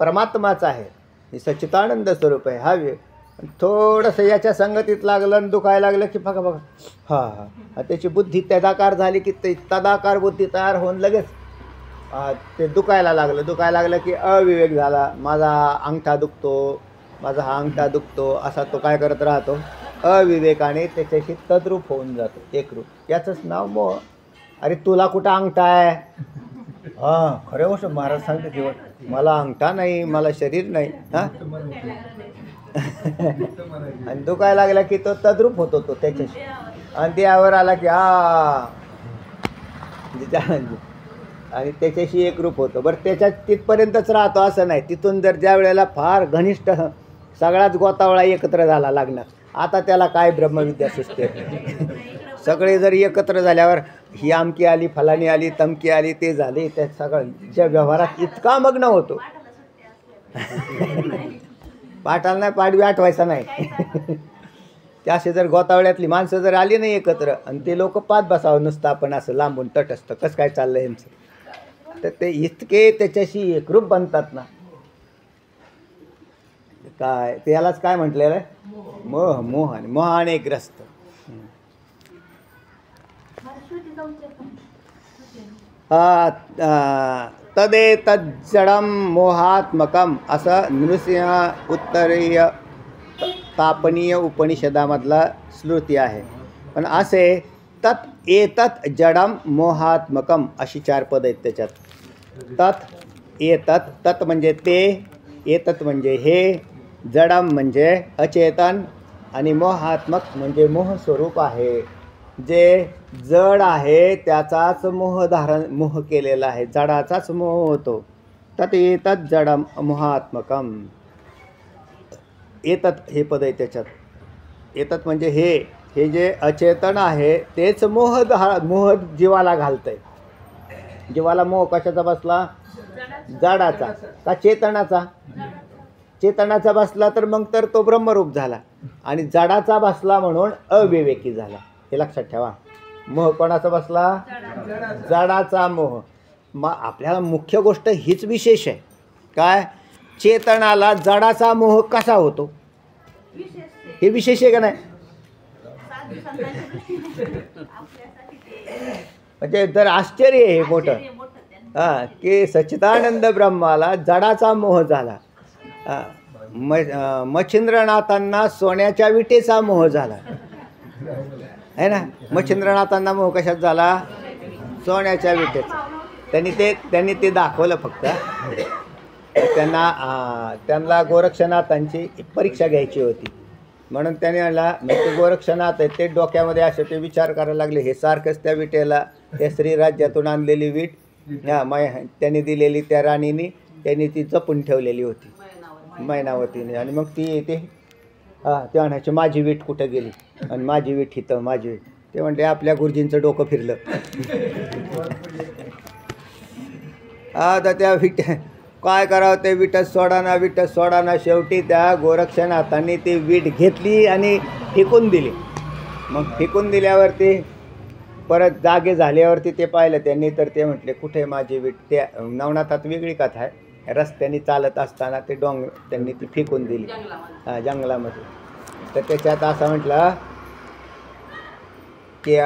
परमात्माच आहे, हे सच्चिदानंद स्वरूप आहे. हा थोडंसं याच्या संगतीत लागलं आणि दुखायला लागलं की बघा बघा हां त्याची बुद्धी तदाकार झाली की ते तदाकार बुद्धी तयार होऊन लगेच ते दुखायला लागलं की अविवेक झाला. माझा अंगठा दुखतो, माझा हा अंगठा दुखतो, असा तो काय करत राहतो, अविवेकाने त्याच्याशी तद्रूप होऊन जातो, एकरूप. याचंच नाव मोह. अरे तुला कुठं अंगठा आहे? हां खरे गोष्ट महाराज सांगते जीवन, मला अंगठा नाही, मला शरीर नाही. हां आणि दुखायला लागला की तो तद्रूप होतो तो त्याच्याशी, आणि त्यावर आला की आणि त्याच्याशी एकरूप होतो. बरं त्याच्यात तिथपर्यंतच राहतो असं नाही. तिथून जर ज्या वेळेला फार घनिष्ठ सगळाच गोतावळा एकत्र झाला लागणार, आता त्याला काय ब्रह्मविद्या सुचते. सगळे जर एकत्र झाल्यावर ही आमकी आली, फलानी आली, तमकी आली, ते झाले, त्या सगळ्या व्यवहारात इतका मग्न होतो. पाठाला नाही, पाडवी आठवायचा नाही. त्याशी जर गोतावळ्यातली माणसं जर आली नाही एकत्र आणि ते लोक पाच बसावं नुसतं आपण असं लांबून तटस्थ कसं काय चाललं यांचं, तर ते इतके त्याच्याशी एकरूप बनतात ना. काय त्यालाच काय म्हटलेलं आहे, मोहाने ग्रस्त. तदेतज्जडं मोहात्मकम असं नृसिंह उत्तरीय तापनीय उपनिषदामधला श्रुती आहे. पण असे तत् एतत् जडम मोहात्मकम अशी 4 पद आहेत त्याच्यात. तत् एतत्, तत् म्हणजे ते, एतत् म्हणजे हे, जडम म्हणजे अचेतन, आणि मोहात्मक म्हणजे मोहस्वरूप आहे. जे जड आहे त्याचाच मोह केलेला आहे, जडाचाच मोह होतो. तत् एतत् जडम मोहात्मकम. एतत् हे पद आहे त्याच्यात. एतत् म्हणजे हे जे अचेतन आहे तेच मोह जीवाला घालतंय. जीवाला मोह कशाचा बसला? जडाचा का चेतनाचा? चेतनाचा बसला तर मग तर तो ब्रह्मरूप झाला, आणि जडाचा बसला म्हणून अविवेकी झाला. हे लक्षात ठेवा. मोह कोणाचा बसला? जडाचा मोह. मग आपल्याला मुख्य गोष्ट हीच विशेष आहे. काय? चेतनाला जडाचा मोह कसा होतो हे विशेष आहे का नाही? म्हणजे जर आश्चर्य आहे मोठं की सच्चिदानंद ब्रह्माला जडाचा मोह झाला. मच्छिंद्रनाथांना सोन्याच्या विटेचा मोह झाला आहे ना. मच्छिंद्रनाथांना मोह कशात झाला? सोन्याच्या विटेचा. त्यांनी ते दाखवलं फक्त. त्यांना गोरक्षनाथांची परीक्षा घ्यायची होती म्हणून त्याने म्हणला, ते गोरक्षनाथ आहेत ते डोक्यामध्ये असे ते विचार करायला लागले. हे सारखंच त्या विटेला त्या श्रीराज्यातून आणलेली वीट त्यांनी दिलेली त्या राणीने त्यांनी ती जपून ठेवलेली होती मैनावतीने. आणि मग ते म्हणायचे माझी वीट कुठं गेली, आणि माझी वीट हिथं, माझी वीट. ते म्हणते आपल्या गुरुजींचं डोकं फिरलं. तर त्या विट काय करावं, ते विटच सोडाना. शेवटी त्या गोरक्षनाथांनी ती वीट घेतली आणि फेकून दिली. मग फेकून दिल्यावरती परत जागे झाल्यावरती ते पाहिलं त्यांनी, तर ते म्हटले कुठे माझी वीट? त्या नवनाथात वेगळी कथा आहे. रस्त्याने चालत असताना ते त्यांनी ती फेकून दिली जंगलामध्ये. तर त्याच्यात असं म्हटलं की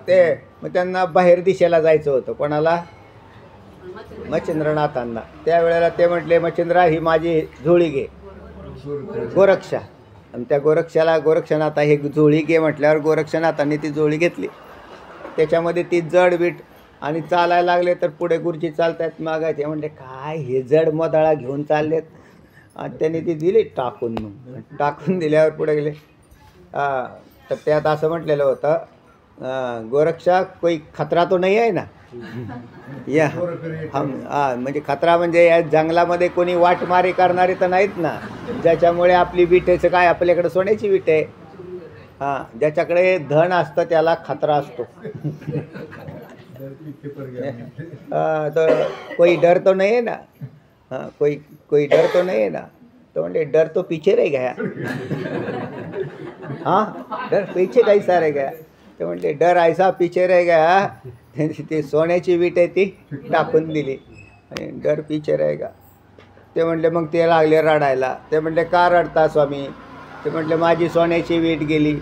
ते मग त्यांना बाहेर दिशेला जायचं होतं. कोणाला? मच्छिंद्रनाथांना. त्यावेळेला ते म्हटले मच्छिंद्रा ही माझी झोळी घे, गोरक्षा. आणि त्या गोरक्षनाथा हे झोळी घे म्हटल्यावर गोरक्षनाथांनी ती झोळी घेतली. त्याच्यामध्ये ती जड वीट आणि चालायला लागले. तर पुढे गुरुजी चालतायत मागायचे. म्हणले काय हे जड मदाळा घेऊन चाललेत. आणि त्यांनी ती दिली टाकून. मग टाकून दिल्यावर पुढे गेले. तर त्यात असं म्हटलेलं होतं गोरक्षा कोई खतरा तो नाही आहे ना. या म्हणजे खतरा म्हणजे या जंगलामध्ये कोणी वाटमारी करणारे तर नाहीत ना, ज्याच्यामुळे आपली विटेचं काय, आपल्याकडे सोन्याची विट आहे. ज्याच्याकडे धन असतं त्याला खतरा असतो. तर कोई डर तो नहीं है ना. कोई डर तो नहीं है ना. तो म्हणले डर तो पीछे रह गया. डर पीछे कैसा रह गया. तो म्हणले डर ऐसा पीछे रह गया. त्यांनी ती सोन्याची वीट आहे ती टाकून दिली आणि डर पीछे रहेगा. ते म्हणले मग ते लागले रडायला. ते म्हणले का रडता स्वामी? ते म्हटले माझी सोन्याची वीट गेली.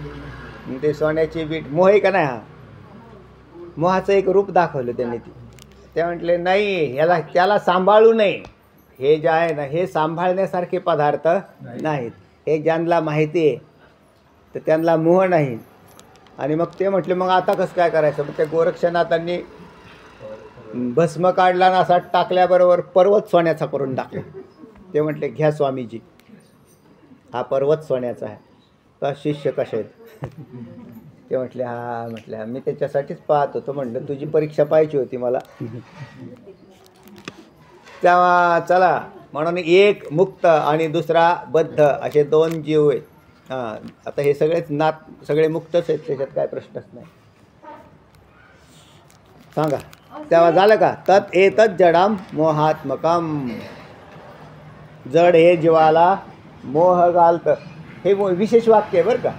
मग ते सोन्याची वीट मोह आहे का नाही? हा मोहाचं एक रूप दाखवलं त्यांनी. ते म्हटले नाही, ह्याला त्याला सांभाळू नये. हे जे आहे ना हे सांभाळण्यासारखे पदार्थ नाहीत. हे ज्यांना माहिती आहे तर त्यांना मोह नाही. आणि मग ते म्हटले मग आता कसं काय करायचं? मग ते गोरक्षनाथांनी भस्म काढला ना असा टाकल्याबरोबर पर्वत सोन्याचा करून टाकला. ते म्हटले घ्या स्वामीजी, हा पर्वत सोन्याचा आहे. तर शिष्य कसे आहेत? ते म्हटले हा. म्हटलं मी त्याच्यासाठीच पाहत होतो. म्हटलं तुझी परीक्षा पाहायची होती मला. तेव्हा चला म्हणून एक मुक्त आणि दुसरा बद्ध असे दोन जीव आहेत. हां, आता हे सगळेच सगळे मुक्तच आहेत, त्याच्यात काय प्रश्नच नाही. सांगा तेव्हा झालं का? तत् एतत् जडाम मोहात्मकम. जड हे जीवाला मोह घालतं. हे विशेष वाक्य आहे बरं का.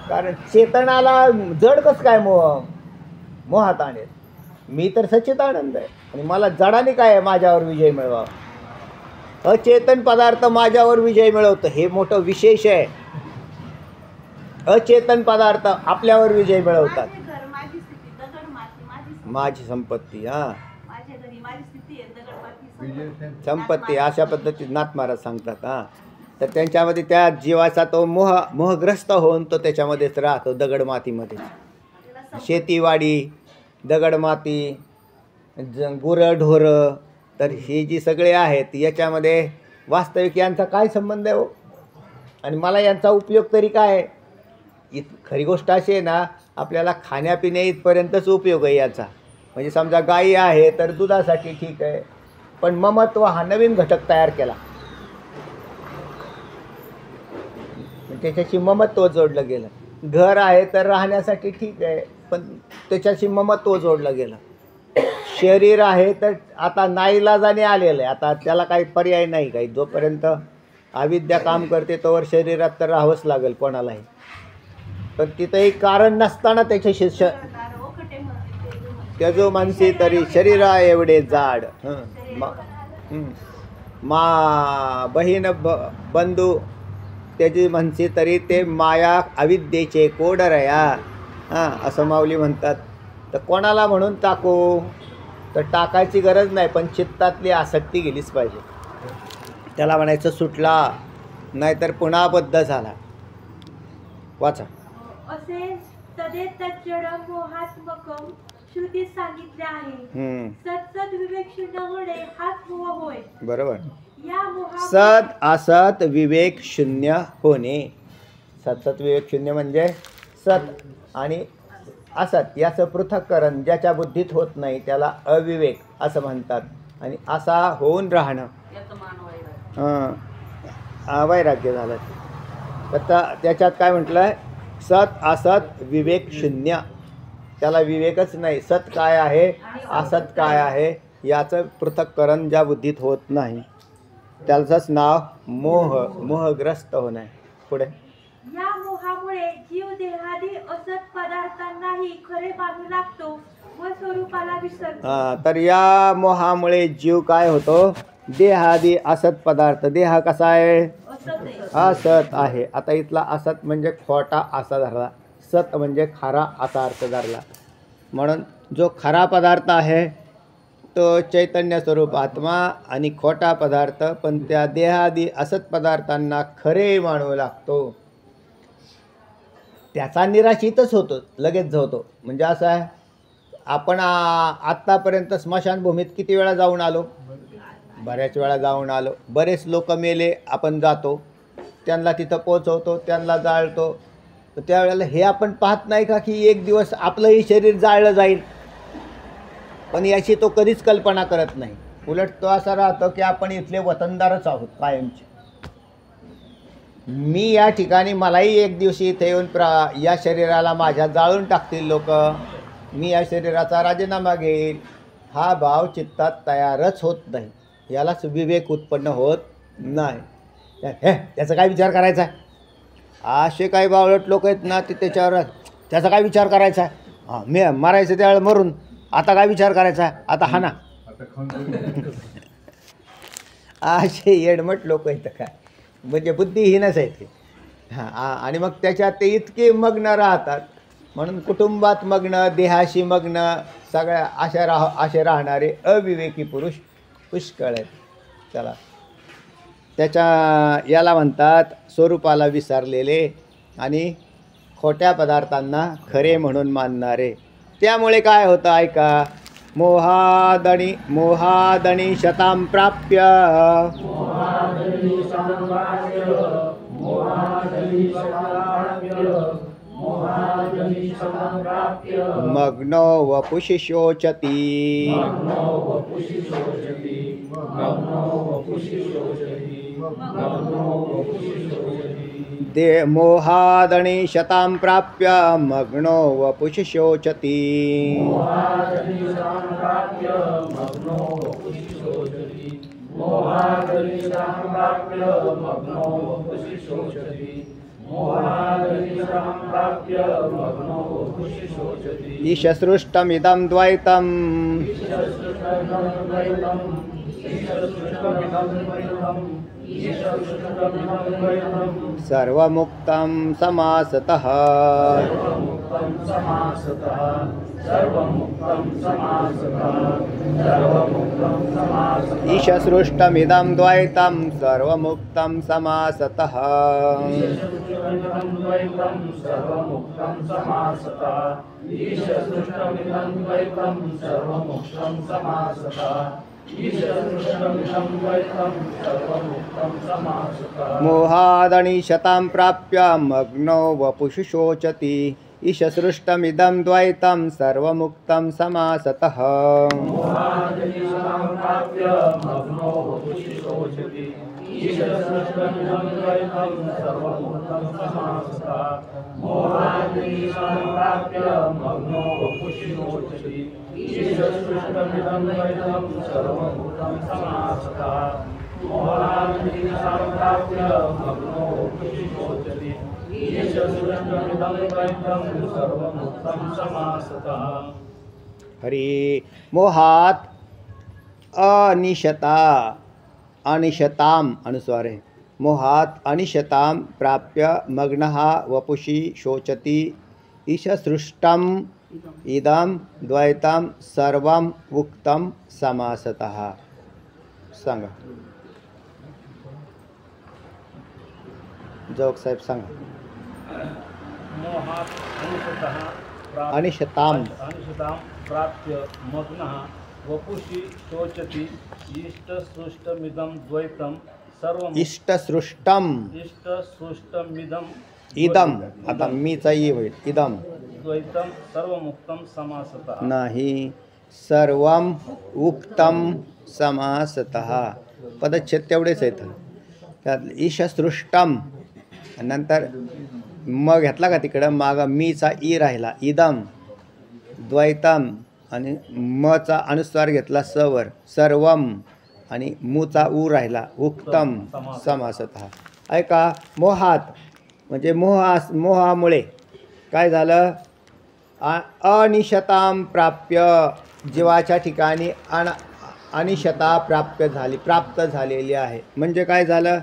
कारण चेतनाला जड कसं काय मोहात आणेल? मी तर सच्चिदानंद आहे आणि मला जडाने काय आहे माझ्यावर विजय मिळवावा? अचेतन पदार्थ माझ्यावर विजय मिळवतं, हे मोठं विशेष आहे. अचेतन पदार्थ आपल्यावर विजय मिळवतात. माझी संपत्ती, हां संपत्ती, अशा पद्धतीत नाथ महाराज सांगतात. हां, तर त्यांच्यामध्ये त्या जीवाचा तो मोहग्रस्त होऊन तो त्याच्यामध्येच राहतो, दगडमातीमध्ये. शेतीवाडी, दगडमाती, गुरंढोरं, तर ही जी सगळे आहेत याच्यामध्ये वास्तविक यांचा काय संबंध आहे हो? आणि मला यांचा उपयोग तरी काय आहे? खरी गोष्ट अशी आहे ना, आपल्याला खाण्यापिण्या इथपर्यंतच उपयोग आहे याचा. म्हणजे समजा गाई आहे तर दुधासाठी ठीक आहे, पण ममत्व हा नवीन घटक तयार केला, त्याच्याशी ममत्व जोडलं गेलं. घर आहे तर राहण्यासाठी ठीक आहे, पण त्याच्याशी ममत्व जोडलं गेलं. शरीर आहे तर आता नाईलाजाने आलेलं आहे, आता त्याला काही पर्याय नाही. काही जोपर्यंत अविद्या काम करते तोवर शरीरात तर राहावंच लागेल कोणालाही. पण तिथंही कारण नसताना त्याच्याशी त्याजो मानसी तरी शरीरा एवढे जाड. मा बहीण बंधू त्याची म्हणसी तरी ते माया अविद्येचे कोडरया. हां, असं माऊली म्हणतात. तर कोणाला म्हणून टाकू? तर टाकायची गरज नाही, पण चित्तातली आसक्ती गेलीच पाहिजे. त्याला म्हणायचं सुटला, नाहीतर पुन्हा बद्ध झाला. वाचा. असे तदेतज्जडं मोहात्मकं श्रुतीत सांगितले आहे. सत्सद विवेक शून्य होणे हाच मोह होय. बरोबर. या मोहा सत असत विवेक शून्य होणे. सतसत विवेक शून्य म्हणजे सत आणि असत याचं पृथक्करण ज्याच्या बुद्धीत होत नाही त्याला अविवेक असं म्हणतात. आणि असा होऊन राहणं वैराग्य झालं. तर त्याच्यात काय म्हटलं आहे? सत असत विवेक शून्य. त्याला विवेकच नाही. सत काय आहे, असत काय आहे याचं पृथक्करण ज्या बुद्धीत होत नाही त्याचंच नाव मोहग्रस्त होणं आहे. पुढे. या मोहामुळे जीव देहादी असत पदार्थांनाही खरे मानू लागतो व स्वरूपाला विसरतो. तर या मोहामुळे जीव काय होतो? देहादी असत पदार्थ. देह कसा आहे? असत आहे. आता इथला असत म्हणजे खोटा असा धरला, सत म्हणजे खरा असा अर्थ धरला. म्हणून जो खरा पदार्थ आहे तो चैतन्य स्वरूप आत्मा आणि खोटा पदार्थ पण त्या देहादी असत पदार्थांना खरे मानू लागतो. त्याचा निराशितच होतो, लगेच होतो. म्हणजे असं आहे, आपण आत्तापर्यंत स्मशानभूमीत किती वेळा जाऊन आलो? बऱ्याच वेळा जाऊन आलो. बरेच लोक मेले, आपण जातो, त्यांना तिथं पोचवतो, त्यांना जाळतो. तर त्यावेळेला हे आपण पाहत नाही का की एक दिवस आपलंही शरीर जाळलं जाईल? पण याची तो कधीच कल्पना करत नाही. उलट तो असा राहतो की आपण इथले वतनदारच आहोत कायमचे. मी या ठिकाणी, मलाही एक दिवशी इथे येऊन या शरीराला माझ्या जाळून टाकतील लोक, मी या शरीराचा राजीनामा घेईल, हा भाव चित्तात तयारच होत नाही. यालाच विवेक उत्पन्न होत नाही. त्याचा काय विचार करायचा आहे? असे काही बावळट लोक आहेत ना, ते त्याच्यावर त्याचा काय विचार करायचा आहे? हां, मी मारायचं त्यावेळेला मरून, आता काय विचार करायचा आहे? आता हा ना. असे येडमट लोक आहेत काय, म्हणजे बुद्धिहीनच आहेत ते. हां, आणि मग त्याच्यात ते इतके मग्न राहतात, म्हणून कुटुंबात मग्न, देहाशी मग्न, सगळ्या असे राहणारे अविवेकी पुरुष पुष्कळ आहेत. चला, त्याच्या याला म्हणतात स्वरूपाला विसरलेले आणि खोट्या पदार्थांना खरे म्हणून मानणारे. त्यामुळे काय होतं ऐका, मोहादणी शतां प्राप्य मग्नो वपुषि शोचति. मोहादणी शतां प्राप्य मग्नो वपुषि शोचति. ईशसृष्टमिदं द्वैतं सर्वमुक्तं समासतः. ईशसृष्टमिदं द्वैतं सर्वमुक्तं समासतः. मोहादणी शतां प्राप्य मग्नो वपुषि शोचति. ईशसृष्टमिदं द्वैतं सर्वमुक्तं समासतः. हरी. मोहात अनिशताम अनुस्वार आहे. मोहात अनिशतां प्राप्य मग्नः वपुषि शोचति. ईशसृष्टम् इदं द्वैतं सर्वं उक्तं समासतः. सांगा जोग साहेब, सांगा. अनिशतां प्राप्य मग्नः वपुषि शोचति. इष्टसृष्टमिदं द्वैतं सर्वं इष्टसृष्टमिदं इदम, आता मीचा ई होईल, इदम द्वैतं सर्वमुक्तं समासतः. नाही, सर्वम उक्तम समासतः. पदच्छेद तेवढेच आहेत त्यात. ईशसृष्टम नंतर मग घेतला का तिकडं, मागं मीचा ई राहिला, इदम द्वैतम, आणि मचा अनुस्वार घेतला सवर, सर्वम, आणि मूचा ऊ राहिला, उक्तम समासतः. ऐका, मोहात म्हणजे मोहामुळे काय झालं, अनिशतां प्राप्य, जीवाच्या ठिकाणी अनिशता प्राप्त झालेली आहे. म्हणजे काय झालं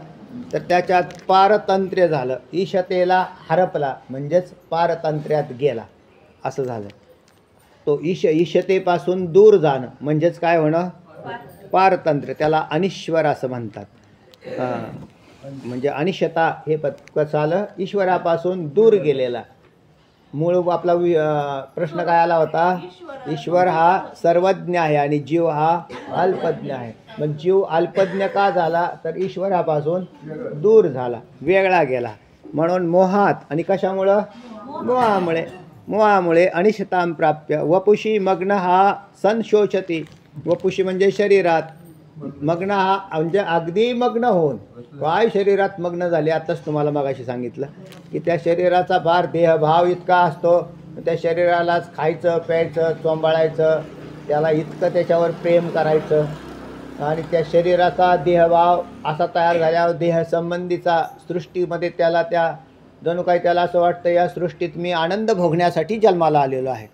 तर त्याच्यात पारतंत्र्य झालं, ईशतेला हरपला म्हणजेच पारतंत्र्यात गेला असं झालं. तो ईशतेपासून दूर जाणं म्हणजेच काय होणं, पारतंत्र्य, त्याला अनिश्वर असं म्हणतात. म्हणजे अनिशता हे कसं आलं, ईश्वरापासून दूर गेलेला. मूळ आपला प्रश्न काय आला होता, ईश्वर हा सर्वज्ञ आहे आणि जीव हा अल्पज्ञ आहे. मग जीव अल्पज्ञ का झाला तर ईश्वरापासून दूर झाला, वेगळा गेला. म्हणून मोहात, आणि कशामुळं, मोहामुळे अनिशतां प्राप्य वपुषी मग्न हा संशोचती. वपुषी म्हणजे शरीरात, मग्न हा म्हणजे अगदी मग्न होऊन. काय शरीरात मग्न झाले, आताच तुम्हाला मगाशी सांगितलं की त्या शरीराचा फार देहभाव इतका असतो, त्या शरीरालाच खायचं प्यायचं चोंबाळायचं, त्याला इतकं त्याच्यावर प्रेम करायचं, आणि त्या शरीराचा देहभाव असा तयार झाल्यावर देहसंबंधीचा सृष्टीमध्ये त्याला त्या जणू काही त्याला असं वाटतं या सृष्टीत मी आनंद भोगण्यासाठी जन्माला आलेलो आहे,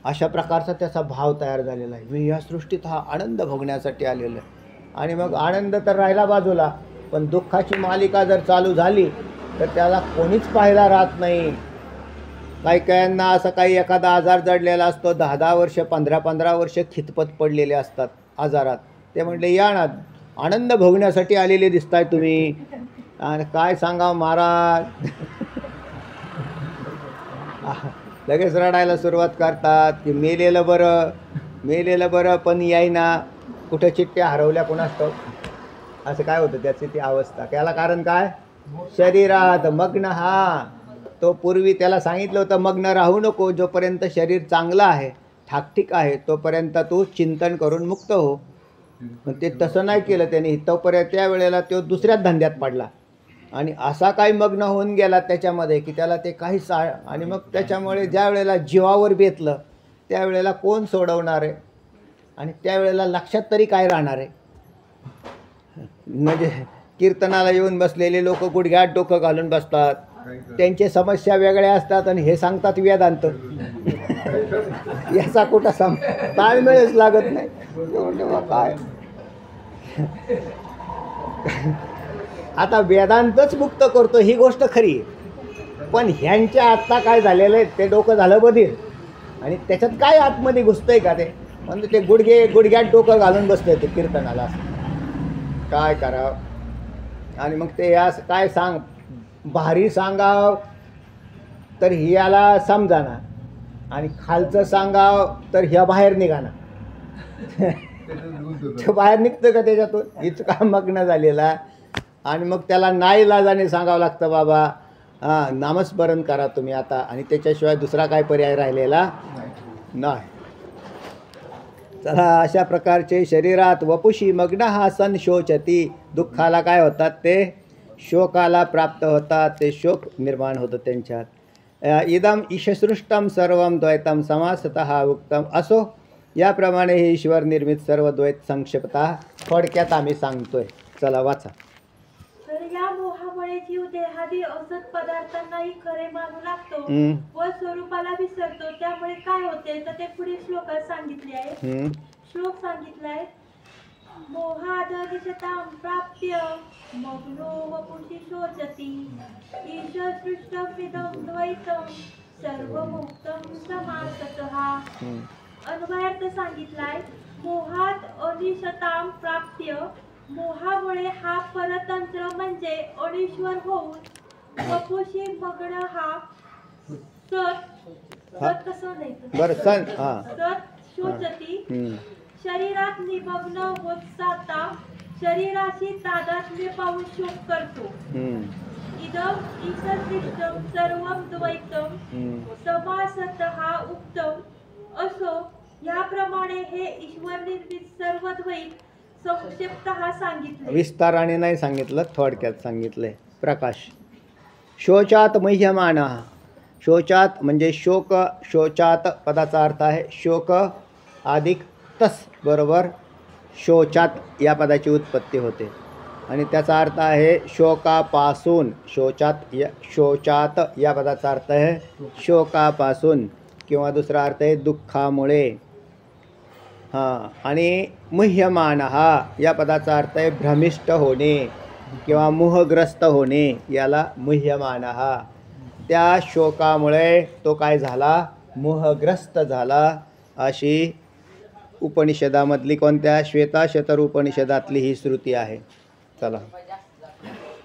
अशा प्रकारचा त्याचा भाव तयार झालेला आहे. मी या सृष्टीत हा आनंद भोगण्यासाठी आलेलो आहे. आणि मग आनंद तर राहिला बाजूला, पण दुःखाची मालिका जर चालू झाली तर त्याला कोणीच पाहायला राहत नाही. काही काहींना असं काही एखादा आजार जडलेला असतो, 10-10 वर्ष 15-15 वर्ष खितपत पडलेले असतात आजारात. ते म्हणले या ना, आनंद भोगण्यासाठी आलेले दिसताय तुम्ही. आणि काय सांगावं महाराज, लगेच रडायला सुरुवात करतात की मेलेलं बरं, मेलेलं बरं, पण यायना, कुठं चिठ्ठ्या हरवल्या कोणास ठाऊक. असं काय होतं त्याची ती अवस्था. त्याला कारण काय, शरीरात मग्न. हा, तो पूर्वी त्याला सांगितलं होतं मग्न राहू नको, जोपर्यंत शरीर चांगलं आहे, ठाकठीक आहे, तोपर्यंत तू चिंतन करून मुक्त हो. पण ते तसं नाही केलं त्यांनी. तोपर्यंत त्यावेळेला तो दुसऱ्याच धंद्यात पडला आणि असा काही मग्न होऊन गेला त्याच्यामध्ये की त्याला ते काहीच आणि मग त्याच्यामुळे ज्या वेळेला जीवावर बेतलं त्यावेळेला कोण सोडवणार आहे आणि त्यावेळेला लक्षात तरी काय राहणार आहे. म्हणजे कीर्तनाला येऊन बसलेले लोक गुडघ्यात डोकं घालून बसतात, त्यांचे समस्या वेगळ्या असतात आणि हे सांगतात वेदांत. याचा कुठं ताळमेळच लागत नाही. काय आता वेदांतच मुक्त करतो ही गोष्ट खरी, पण ह्यांच्या आत्ता काय झालेलं आहे, ते डोकं झालं बधीर आणि त्याच्यात काय आतमध्ये घुसतंय का ते, म्हणजे ते गुडघ्यात डोकं घालून बसतंय ते कीर्तनाला. काय करावं. आणि मग ते या काय भारी सांगाव तर ह्याला समजाना आणि खालचं सांगाव तर ह्या बाहेर निघाना. तो बाहेर निघतं का त्याच्यातून, इतका मग्न झालेला. आणि मग त्याला नाईलाजाने सांगावं लागतं, बाबा नामस्मरण करा तुम्ही आता, आणि त्याच्याशिवाय दुसरा काय पर्याय राहिलेला नाही. चला, अशा प्रकारचे शरीरात वपुषी मग्न हा सन शोचती, दुःखाला काय होतात ते शोकाला प्राप्त होतात, ते शोक निर्माण होतं त्यांच्यात. इदम ईशसृष्टम सर्वम द्वैतम समासतः उक्तम. असो, याप्रमाणे हे ईश्वर निर्मित सर्व द्वैत संक्षिप्तः थोडक्यात आम्ही सांगतोय. चला वाचा. तर या मोहामुळे जीव देहादी औषध पदार्थांनाही खरे मानू लागतो व स्वरूपाला विसरतो. त्यामुळे काय होते तर ते पुढील श्लोकात सांगितले आहे. श्लोक सांगितलाय, मोहादनिशतां प्राप्य मग्नो वपुषि शोचति ईश सृष्टमिदं द्वैतं सर्वमुक्तं समासतः. अन्वयार्थ सांगितलाय, मोहात अनिशतां प्राप्य, मोहामुळे हा परतंत्र म्हणजे अनिश्वर होऊन वपुषी मग्न हा सत कसं नाही बरं सन सत शोचती, शरीरात निमग्न होत जाता शरीराशी तादात्म्य पाहून शोक करतो. इदम ईशदृष्टम सर्वम द्वैतम समासतः उक्तम. असो, याप्रमाणे हे ईश्वर निर्मित सर्व द्वैत संक्षिप्तः सांगितले. विस्ताराने नाही सांगितलं, थोडक्यात सांगितलंय. प्रकाश. शोचात मह्यमाना. शोचात म्हणजे शोक. शोचात पदाचा अर्थ आहे शोक अधिक तस बरोबर शोचात या पदाची उत्पत्ती होते आणि त्याचा अर्थ आहे शोकापासून. शोचात या पदाचा अर्थ आहे शोकापासून किंवा दुसरा अर्थ आहे दुःखामुळे. हां, आणि मुह्यमान हा या पदाचा अर्थ आहे भ्रमिष्ट होणे किंवा मोहग्रस्त होणे, याला मुह्यमान हा. त्या शोकामुळे तो काय झाला, मोहग्रस्त झाला. अशी उपनिषदामधली कोणत्या श्वेताशतर उपनिषदातली ही श्रुती आहे. चला.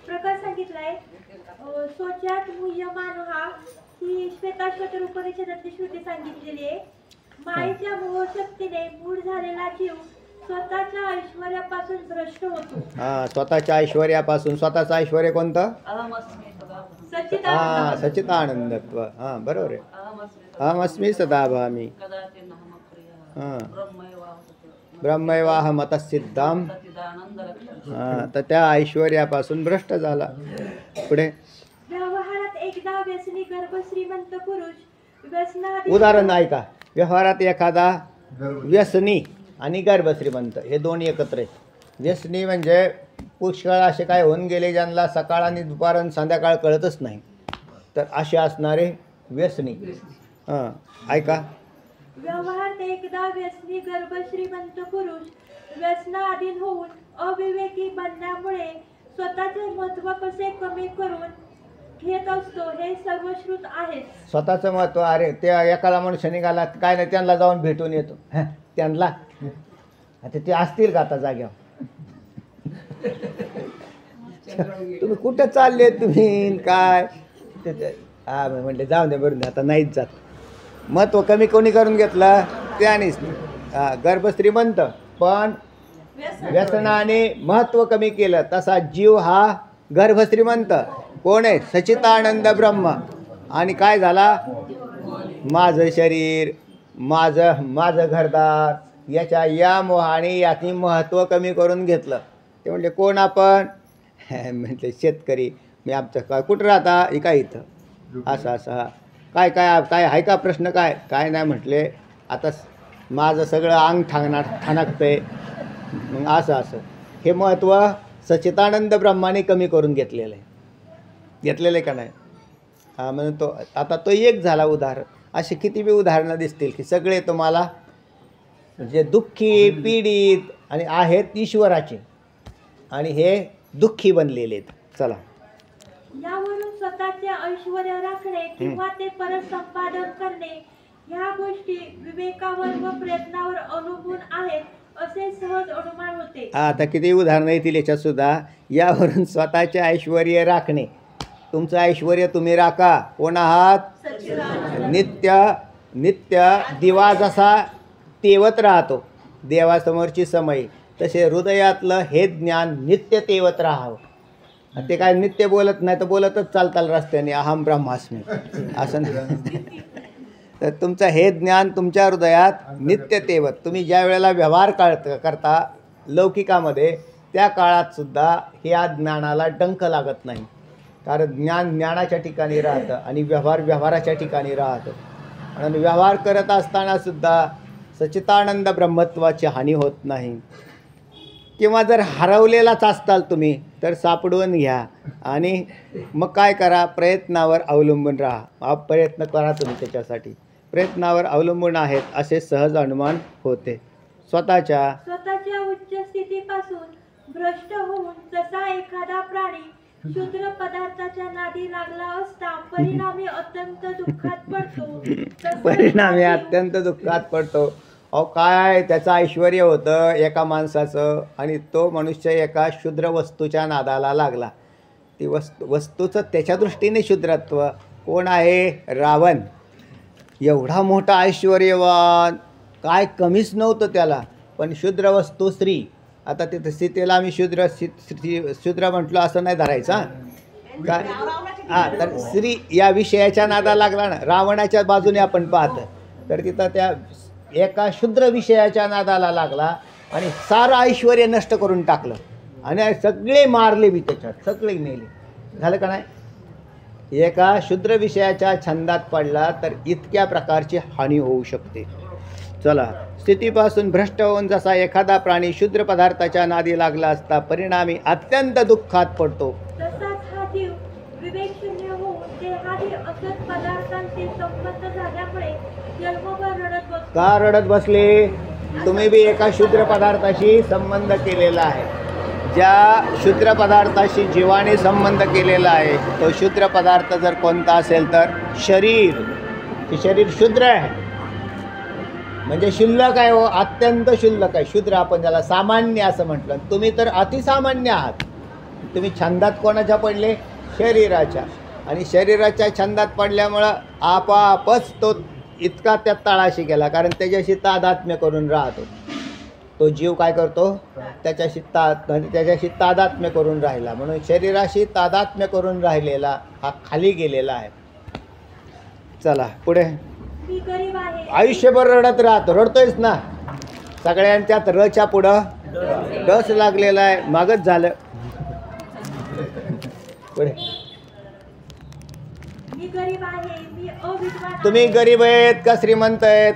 प्रकार सांगितलाय, शोचात मुह्यमान हा ही श्वेताश्वतर उपनिषदातली श्रुती सांगितलेली आहे. मायेच्या मोहशक्तीने मूढ झालेला जीव स्वतःच्या ऐश्वर्यापासून भ्रष्ट होतो. हां, स्वतःच्या ऐश्वर्यापासून. स्वतःचं ऐश्वर्य कोणतं? सच्चिदानंदत्व. हां, बरोबर आहे. अहमस्मी सदाभामी. हां, ब्रह्मैवाहमतसिद्धम. हां, तर त्या ऐश्वर्यापासून भ्रष्ट झाला. पुढे व्यवहारात एकदा व्यसनी गर्भ श्रीमंत पुरुष व्यसनादी. उदाहरण ऐका. व्यवहारात एखादा व्यसनी आणि गर्भश्रीमंत हे दोन एकत्र आहेत. व्यसनी म्हणजे पुष्कळ असे काय होऊन गेले ज्यांना सकाळ आणि दुपार आणि संध्याकाळ कळतच नाही, तर असे असणारे व्यसनी. हां, ऐका. व्यवहारात एकदा व्यसनी गर्भ श्रीमंत पुरुष व्यसनाधीन होऊन अविवेकी बनण्यामुळे स्वतःचे महत्त्व कसे कमी करून घेत असतो हे सर्वश्रुत आहे. स्वतःचं महत्त्व, अरे ते एकाला मनुष्य निघाला काय नाही, त्यांना जाऊन भेटून येतो. त्यांना आता ते असतील का आता जाग्यावर? तुम्ही कुठं चालले तुम्ही काय हा म्हटले जाऊ दे बरं आता नाहीच जात. महत्त्व कमी कोणी करून घेतलं त्यानेच. गर्भ श्रीमंत पण व्यसनाने महत्त्व कमी केलं. तसा जीव हा गर्भ श्रीमंत कोण आहे? सच्चिदानंद ब्रह्म. आणि काय झाला? माझं शरीर, माझं घरदार, या मोहाने याची महत्त्व कमी करून घेतलं. ते म्हणले कोण आपण? म्हटले शेतकरी. मी आमचं काय कुठं राहता? एका इथं. असं काय आहे का प्रश्न? काय नाही म्हटले. आता माझं सगळं अंग ठाणकतंय. मग असं हे महत्त्व सच्चिदानंद ब्रह्माने कमी करून घेतलेलं आहे का नाही? म्हणून तो आता तो एक झाला उदाहरण. असे किती बी उदाहरणं दिसतील की सगळे तुम्हाला म्हणजे दुःखी पीडित आणि आहेत ईश्वराचे आणि हे दुःखी बनलेले आहेत. चला, यावरून स्वतःचे ऐश्वर्य राखणे किंवा ते परत संपादन करणे ह्या गोष्टी विवेकावर व प्रयत्नावर अवलंबून आहेत असे सहज अनुमान होते. आता किती उदाहरणं येतील याच्यात सुद्धा. यावरून स्वतःचे ऐश्वर्य राखणे. तुमचं ऐश्वर्य तुम्ही राखा. कोण आहात? नित्य दिवा जसा तेवत राहतो देवासमोरची समयी, तसे हृदयातलं हे ज्ञान नित्य तेवत राहावं. ते काय नित्य बोलत नाही तर बोलतच चालताल रस्त्याने अहम ब्रह्मास्मी असं नाही. तर तुमचं हे ज्ञान तुमच्या हृदयात नित्य तेवत. तुम्ही ज्या वेळेला व्यवहार करता लौकिकामध्ये त्या काळातसुद्धा ह्या ज्ञानाला डंक लागत नाही. कारण ज्ञान ज्ञानाच्या ठिकाणी राहतं आणि व्यवहार व्यवहाराच्या ठिकाणी राहतं. आणि व्यवहार करत असतानासुद्धा सच्चिदानंद ब्रह्मत्वाची हानी होत नाही. किंवा जर हरवलेलाच असताल तुम्ही तर सापडवून घ्या आणि मग काय करा? प्रयत्नावर अवलंबून राहा. प्रयत्न करा तुम्ही त्याच्यासाठी. प्रयत्नावर अवलंबून आहेत असे सहज अनुमान होते. स्वतःच्या उच्च स्थितीपासून भ्रष्ट होऊन जसा एखादा प्राणी शूद्र पदार्थाच्या नादी लागला असता परिणामी अत्यंत दुःखात पडतो. अहो काय त्याचं ऐश्वर्य होतं एका माणसाचं आणि तो मनुष्य एका शूद्र वस्तूच्या नादाला लागला. ती वस्तूचं त्याच्या दृष्टीने शूद्रत्व. कोण आहे? रावण. एवढा मोठा ऐश्वर्यवान, काय कमीच नव्हतं त्याला, पण शूद्र वस्तू स्त्री. आता तिथं सीतेला आम्ही शूद्र म्हटलं असं नाही धरायचं काय? तर स्त्री या विषयाच्या नादाला लागला ना. रावणाच्या बाजूने आपण पाहतं तर तिथं त्या एका शूद्र विषयाच्या नादाला लागला आणि सारं ऐश्वर्य नष्ट करून टाकलं आणि सगळे मारले बी त्याच्यात, सगळे मेले. झालं का नाही? एका शूद्र विषयाच्या छंदात पडला तर इतक्या प्रकारची हानी होऊ शकते. चला, स्थितीपासून भ्रष्ट होऊन जसा एखादा प्राणी शूद्र पदार्थाच्या नादी लागला असता परिणामी अत्यंत दुःखात पडतो. तसाच हा जीव विवेकशून्य होऊन देहादी असत पदार्थांशी संबंध झाल्यामुळे जन्मभर रडत बसतो. का रडत बसले? तुम्ही बी एका शूद्र पदार्थाशी संबंध केलेला आहे. ज्या शूद्र पदार्थाशी जीवाने संबंध केलेला आहे तो शूद्र पदार्थ जर कोणता असेल तर शरीर. हे शरीर शूद्र आहे म्हणजे शुल्लक आहे हो, अत्यंत शुल्लक आहे. शूद्र आपण त्याला सामान्य असं म्हटलं. तुम्ही तर अतिसामान्य आहात. तुम्ही छंदात कोणाच्या पडले? शरीराच्या. आणि शरीराच्या छंदात पडल्यामुळं आपापच तो इतका त्या तळाशी गेला कारण त्याच्याशी तादात्म्य करून राहतो. तो जीव काय करतो? त्याच्याशी तादात्म्य करून राहिला. म्हणून शरीराशी तादात्म्य करून राहिलेला हा खाली गेलेला आहे. चला पुढे. मी गरीब आहे. आयुष्यभर रडत राहतो. रडतोयच ना. सगळ्यांच्यात रच्या पुढं डस लागलेला आहे. मागच झालं. पुढे. मी गरीब आहे. मी अविद्वान. तुम्ही गरीब आहेत का श्रीमंत आहेत?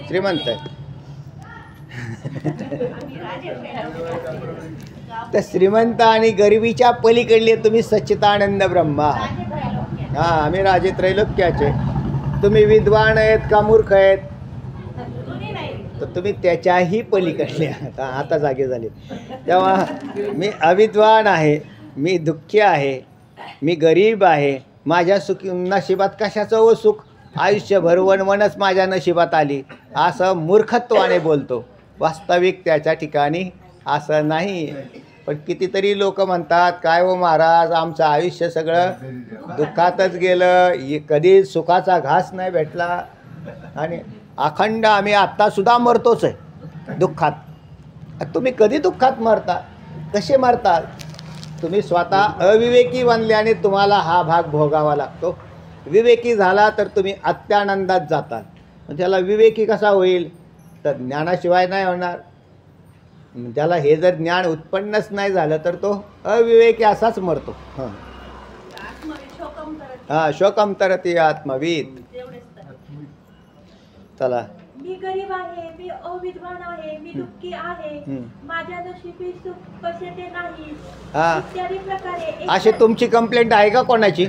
श्रीमंत आहेत. तर श्रीमंत आणि गरिबीच्या पलीकडले तुम्ही सच्चिदानंद ब्रह्मा आहात. हां, आम्ही राजे त्रैलोक्याचे. तुम्ही विद्वान आहेत का मूर्ख आहेत? तर तुम्ही त्याच्याही पलीकडले आता जागे झाले. तेव्हा मी अविद्वान आहे, मी दुःखी आहे, मी गरीब आहे, माझ्या नशिबात कशाचं व सुख, आयुष्यभर वणवणच माझ्या नशिबात आली, असं मूर्खत्वाने बोलतो. वास्तविक त्याच्या ठिकाणी असं नाही. पण कितीतरी लोक म्हणतात, काय हो महाराज, आमचं आयुष्य सगळं दुःखातच गेलं, कधी सुखाचा घास नाही भेटला आणि अखंड आम्ही आत्तासुद्धा मरतोच आहे दुःखात. तुम्ही कधी दुःखात मरता, कसे मरता? तुम्ही स्वतः अविवेकी बनल्याने तुम्हाला हा भाग भोगावा लागतो. विवेकी झाला तर तुम्ही अत्यानंदात जातात. त्याला विवेकी कसा होईल? तर ज्ञानाशिवाय नाही होणार. त्याला हे जर ज्ञान उत्पन्नच नाही झालं तर तो अविवेकी असाच मरतो. हां, शोकम तरती आत्मवीत. चला, मी गरीब आहे, मी अविद्वान आहे, मी दुःखी आहे, माझ्या नशिबी सुख कसे ते नाही, हां, इत्यादी प्रकारे अशी तुमची कंप्लेंट आहे का कोणाची?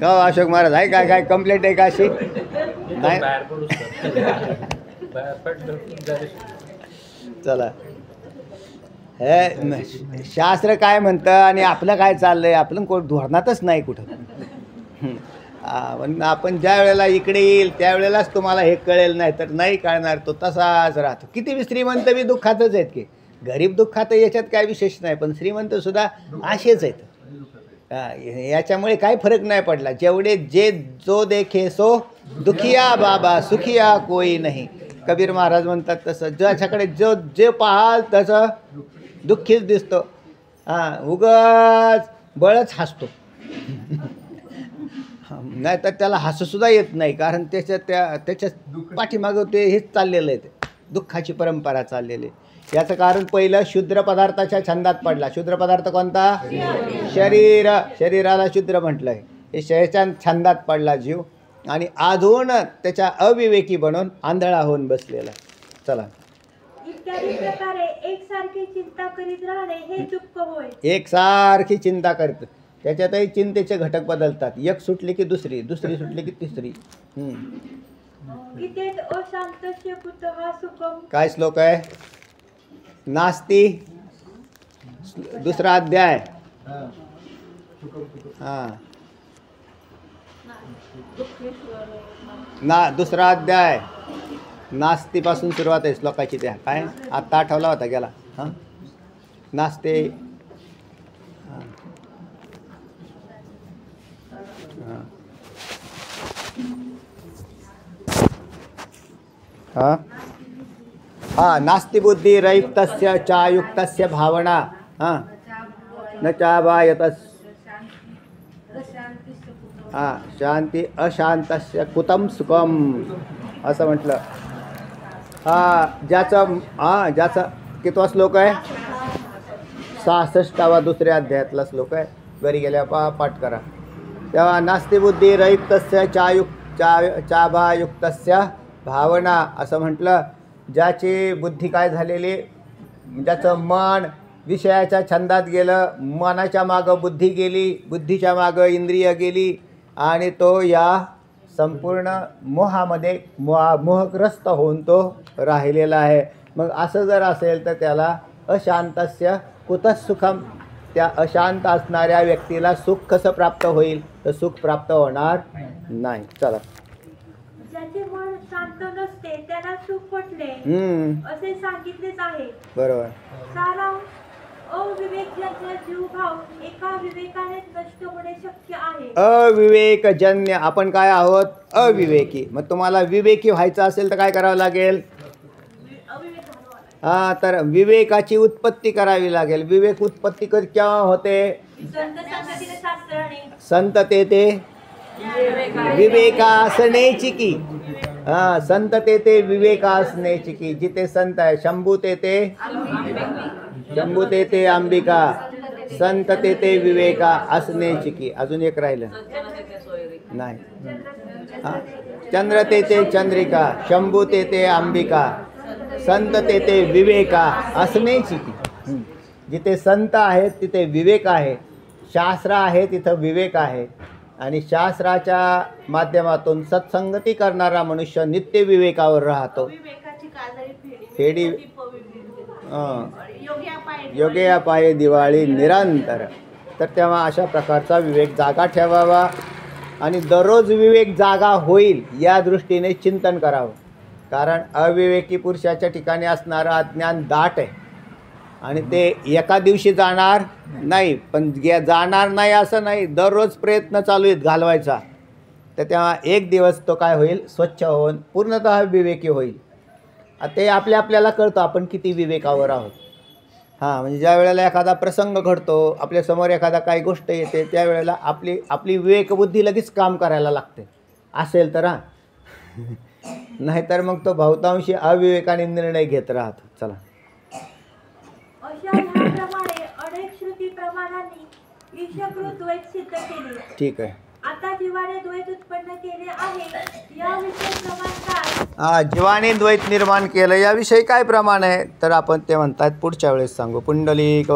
का हो अशोक महाराज, आहे काय काय कंप्लेंट आहे का अशी? नाही. चला, हे शास्त्र काय म्हणतं आणि आपलं काय चाललंय, आपलं कोण धोरणातच नाही कुठं. पण आपण ज्या वेळेला इकडे येईल त्यावेळेलाच तुम्हाला हे कळेल, नाही तर नाही कळणार. तो तसाच राहतो. किती श्रीमंत बी दुःखातच आहेत की, गरीब दुःखात याच्यात काय विशेष नाही, पण श्रीमंतसुद्धा असेच आहेत. याच्यामुळे काही फरक नाही पडला. जेवढे जे जो देखे सो दुखिया बाबा, सुखिया कोई नाही. कबीर महाराज म्हणतात तसं, ज्याच्याकडे जो जे पाहाल तसं दुःखीच दिसतो. हां, उगाच बळच हसतो. नाही तर त्याला हसूसुद्धा येत नाही, कारण त्याच्या पाठीमागं ते हेच चाललेलं आहे, ते दुःखाची परंपरा चाललेली आहे. याचं कारण पहिलं शूद्र पदार्थाच्या छंदात पडला. शूद्र पदार्थ कोणता? शरीर. शरीराला शूद्र म्हटलं आहे. हे शरीराच्या छंदात पडला जीव आणि अजून त्याच्या अविवेकी बनून आंधळा होऊन बसलेला. चला, इत्यादी प्रकारे एकसारखी चिंता करीत राहणे हे दुःख होय. एकसारखी चिंता करत, त्याच्यातही चिंतेचे घटक बदलतात. एक सुटली की दुसरी, दुसरी सुटली की तिसरी. इथेच अशांतस्य कुतः सुखम. काय श्लोक आहे? नास्ती, दुसरा अध्याय. हां, दुसरा अध्याय नास्तीपासून सुरुवात आहे श्लोकाची. त्या काय आत्ता आठवला होता गेला. हां, नास्ते. हां, हां, नास्ति बुद्धि रयुक्तस्य चायुक्तस्य भावना. हां, न चाबायतस्. हां, शांती अशांतस्य कुतम सुखम असं म्हटलं. ज्याचा कितवा श्लोक आहे? 66वा दुसऱ्या अध्यायातला श्लोक आहे. घरी गेल्या पाठ करा. तेव्हा नास्ति बुद्धि रयुक्तस्य चाभायुक्तस्य भावना असं म्हटलं. ज्याची बुद्धी काय झालेली, ज्याचं मन विषयाच्या छंदात गेलं, मनाच्या मागं बुद्धी गेली, बुद्धीच्या मागं इंद्रिय गेली आणि तो या संपूर्ण मोहामध्ये मोहग्रस्त होऊन तो राहिलेला आहे. मग असं जर असेल तर त्याला अशांतस्य कुतः सुखम. त्या अशांत असणाऱ्या व्यक्तीला सुख कसं प्राप्त होईल? तर सुख प्राप्त होणार नाही. चला, ज्याचे मन शांत नसते त्याला सुख पटले असे सांगितलेच आहे. बरोबर. सारांश, अविवेकजन्य जीवभाव एका विवेकाने नष्ट होणे शक्य आहे. अविवेकजन्य, आपण काय आहोत? अविवेकी. मग तुम्हाला विवेकी व्हायचं असेल तर काय करावं लागेल? हां, तर विवेकाची उत्पत्ती करावी लागेल. विवेक उत्पत्ती केव्हा होते? संत ते विवेकासनेची की. हां, संत ते विवेकासनेची की. जिथे संत आहे, शंभू ते शंभू ते अंबिका, संत ते विवेका असनेची की. अजून एक राहिलं नाही. हां, चंद्र ते चंद्रिका, शंभू ते अंबिका, संत ते विवेका असनेची की. जिथे संत आहेत तिथे विवेक आहे. शास्त्र आहे तिथं विवेक आहे, आणि शास्त्राच्या माध्यमातून सत्संगती करणारा मनुष्य नित्य विवेकावर राहतो. विवेकाची काजळी फेडी योग्य योगे पाये दिवाळी निरंतर. तर तेव्हा अशा प्रकारचा विवेक जागा ठेवावा आणि दररोज विवेक जागा होईल या दृष्टीने चिंतन करावं. कारण अविवेकी पुरुषाच्या ठिकाणी असणारं अज्ञान दाट आहे आणि ते एका दिवशी जाणार नाही. पण जाणार नाही असं नाही, दररोज प्रयत्न चालू आहेत घालवायचा. तर तेव्हा एक दिवस तो काय होईल, स्वच्छ होऊन पूर्णतः विवेकी होईल. ते आपल्याला कळतं आपण किती विवेकावर आहोत. हां, म्हणजे ज्या वेळेला एखादा प्रसंग घडतो, आपल्यासमोर एखादा काही गोष्ट येते, त्यावेळेला आपली विवेकबुद्धी लगेच काम करायला लागते असेल तर. नाहीतर मग तो बहुतांशी अविवेकाने निर्णय घेत राहतो. चला, अशा ह्याप्रमाणे अनेक श्रुती प्रमाणांनी ईशकृत द्वैत सिद्ध केले. ठीक आहे. आता जीवाने द्वैत उत्पन्न केले आहे याविषयी प्रमाण काय? जीवाने द्वैत निर्माण केलं याविषयी काय प्रमाण आहे, तर आपण ते म्हणतात पुढच्या वेळेस सांगू. पुंडलिक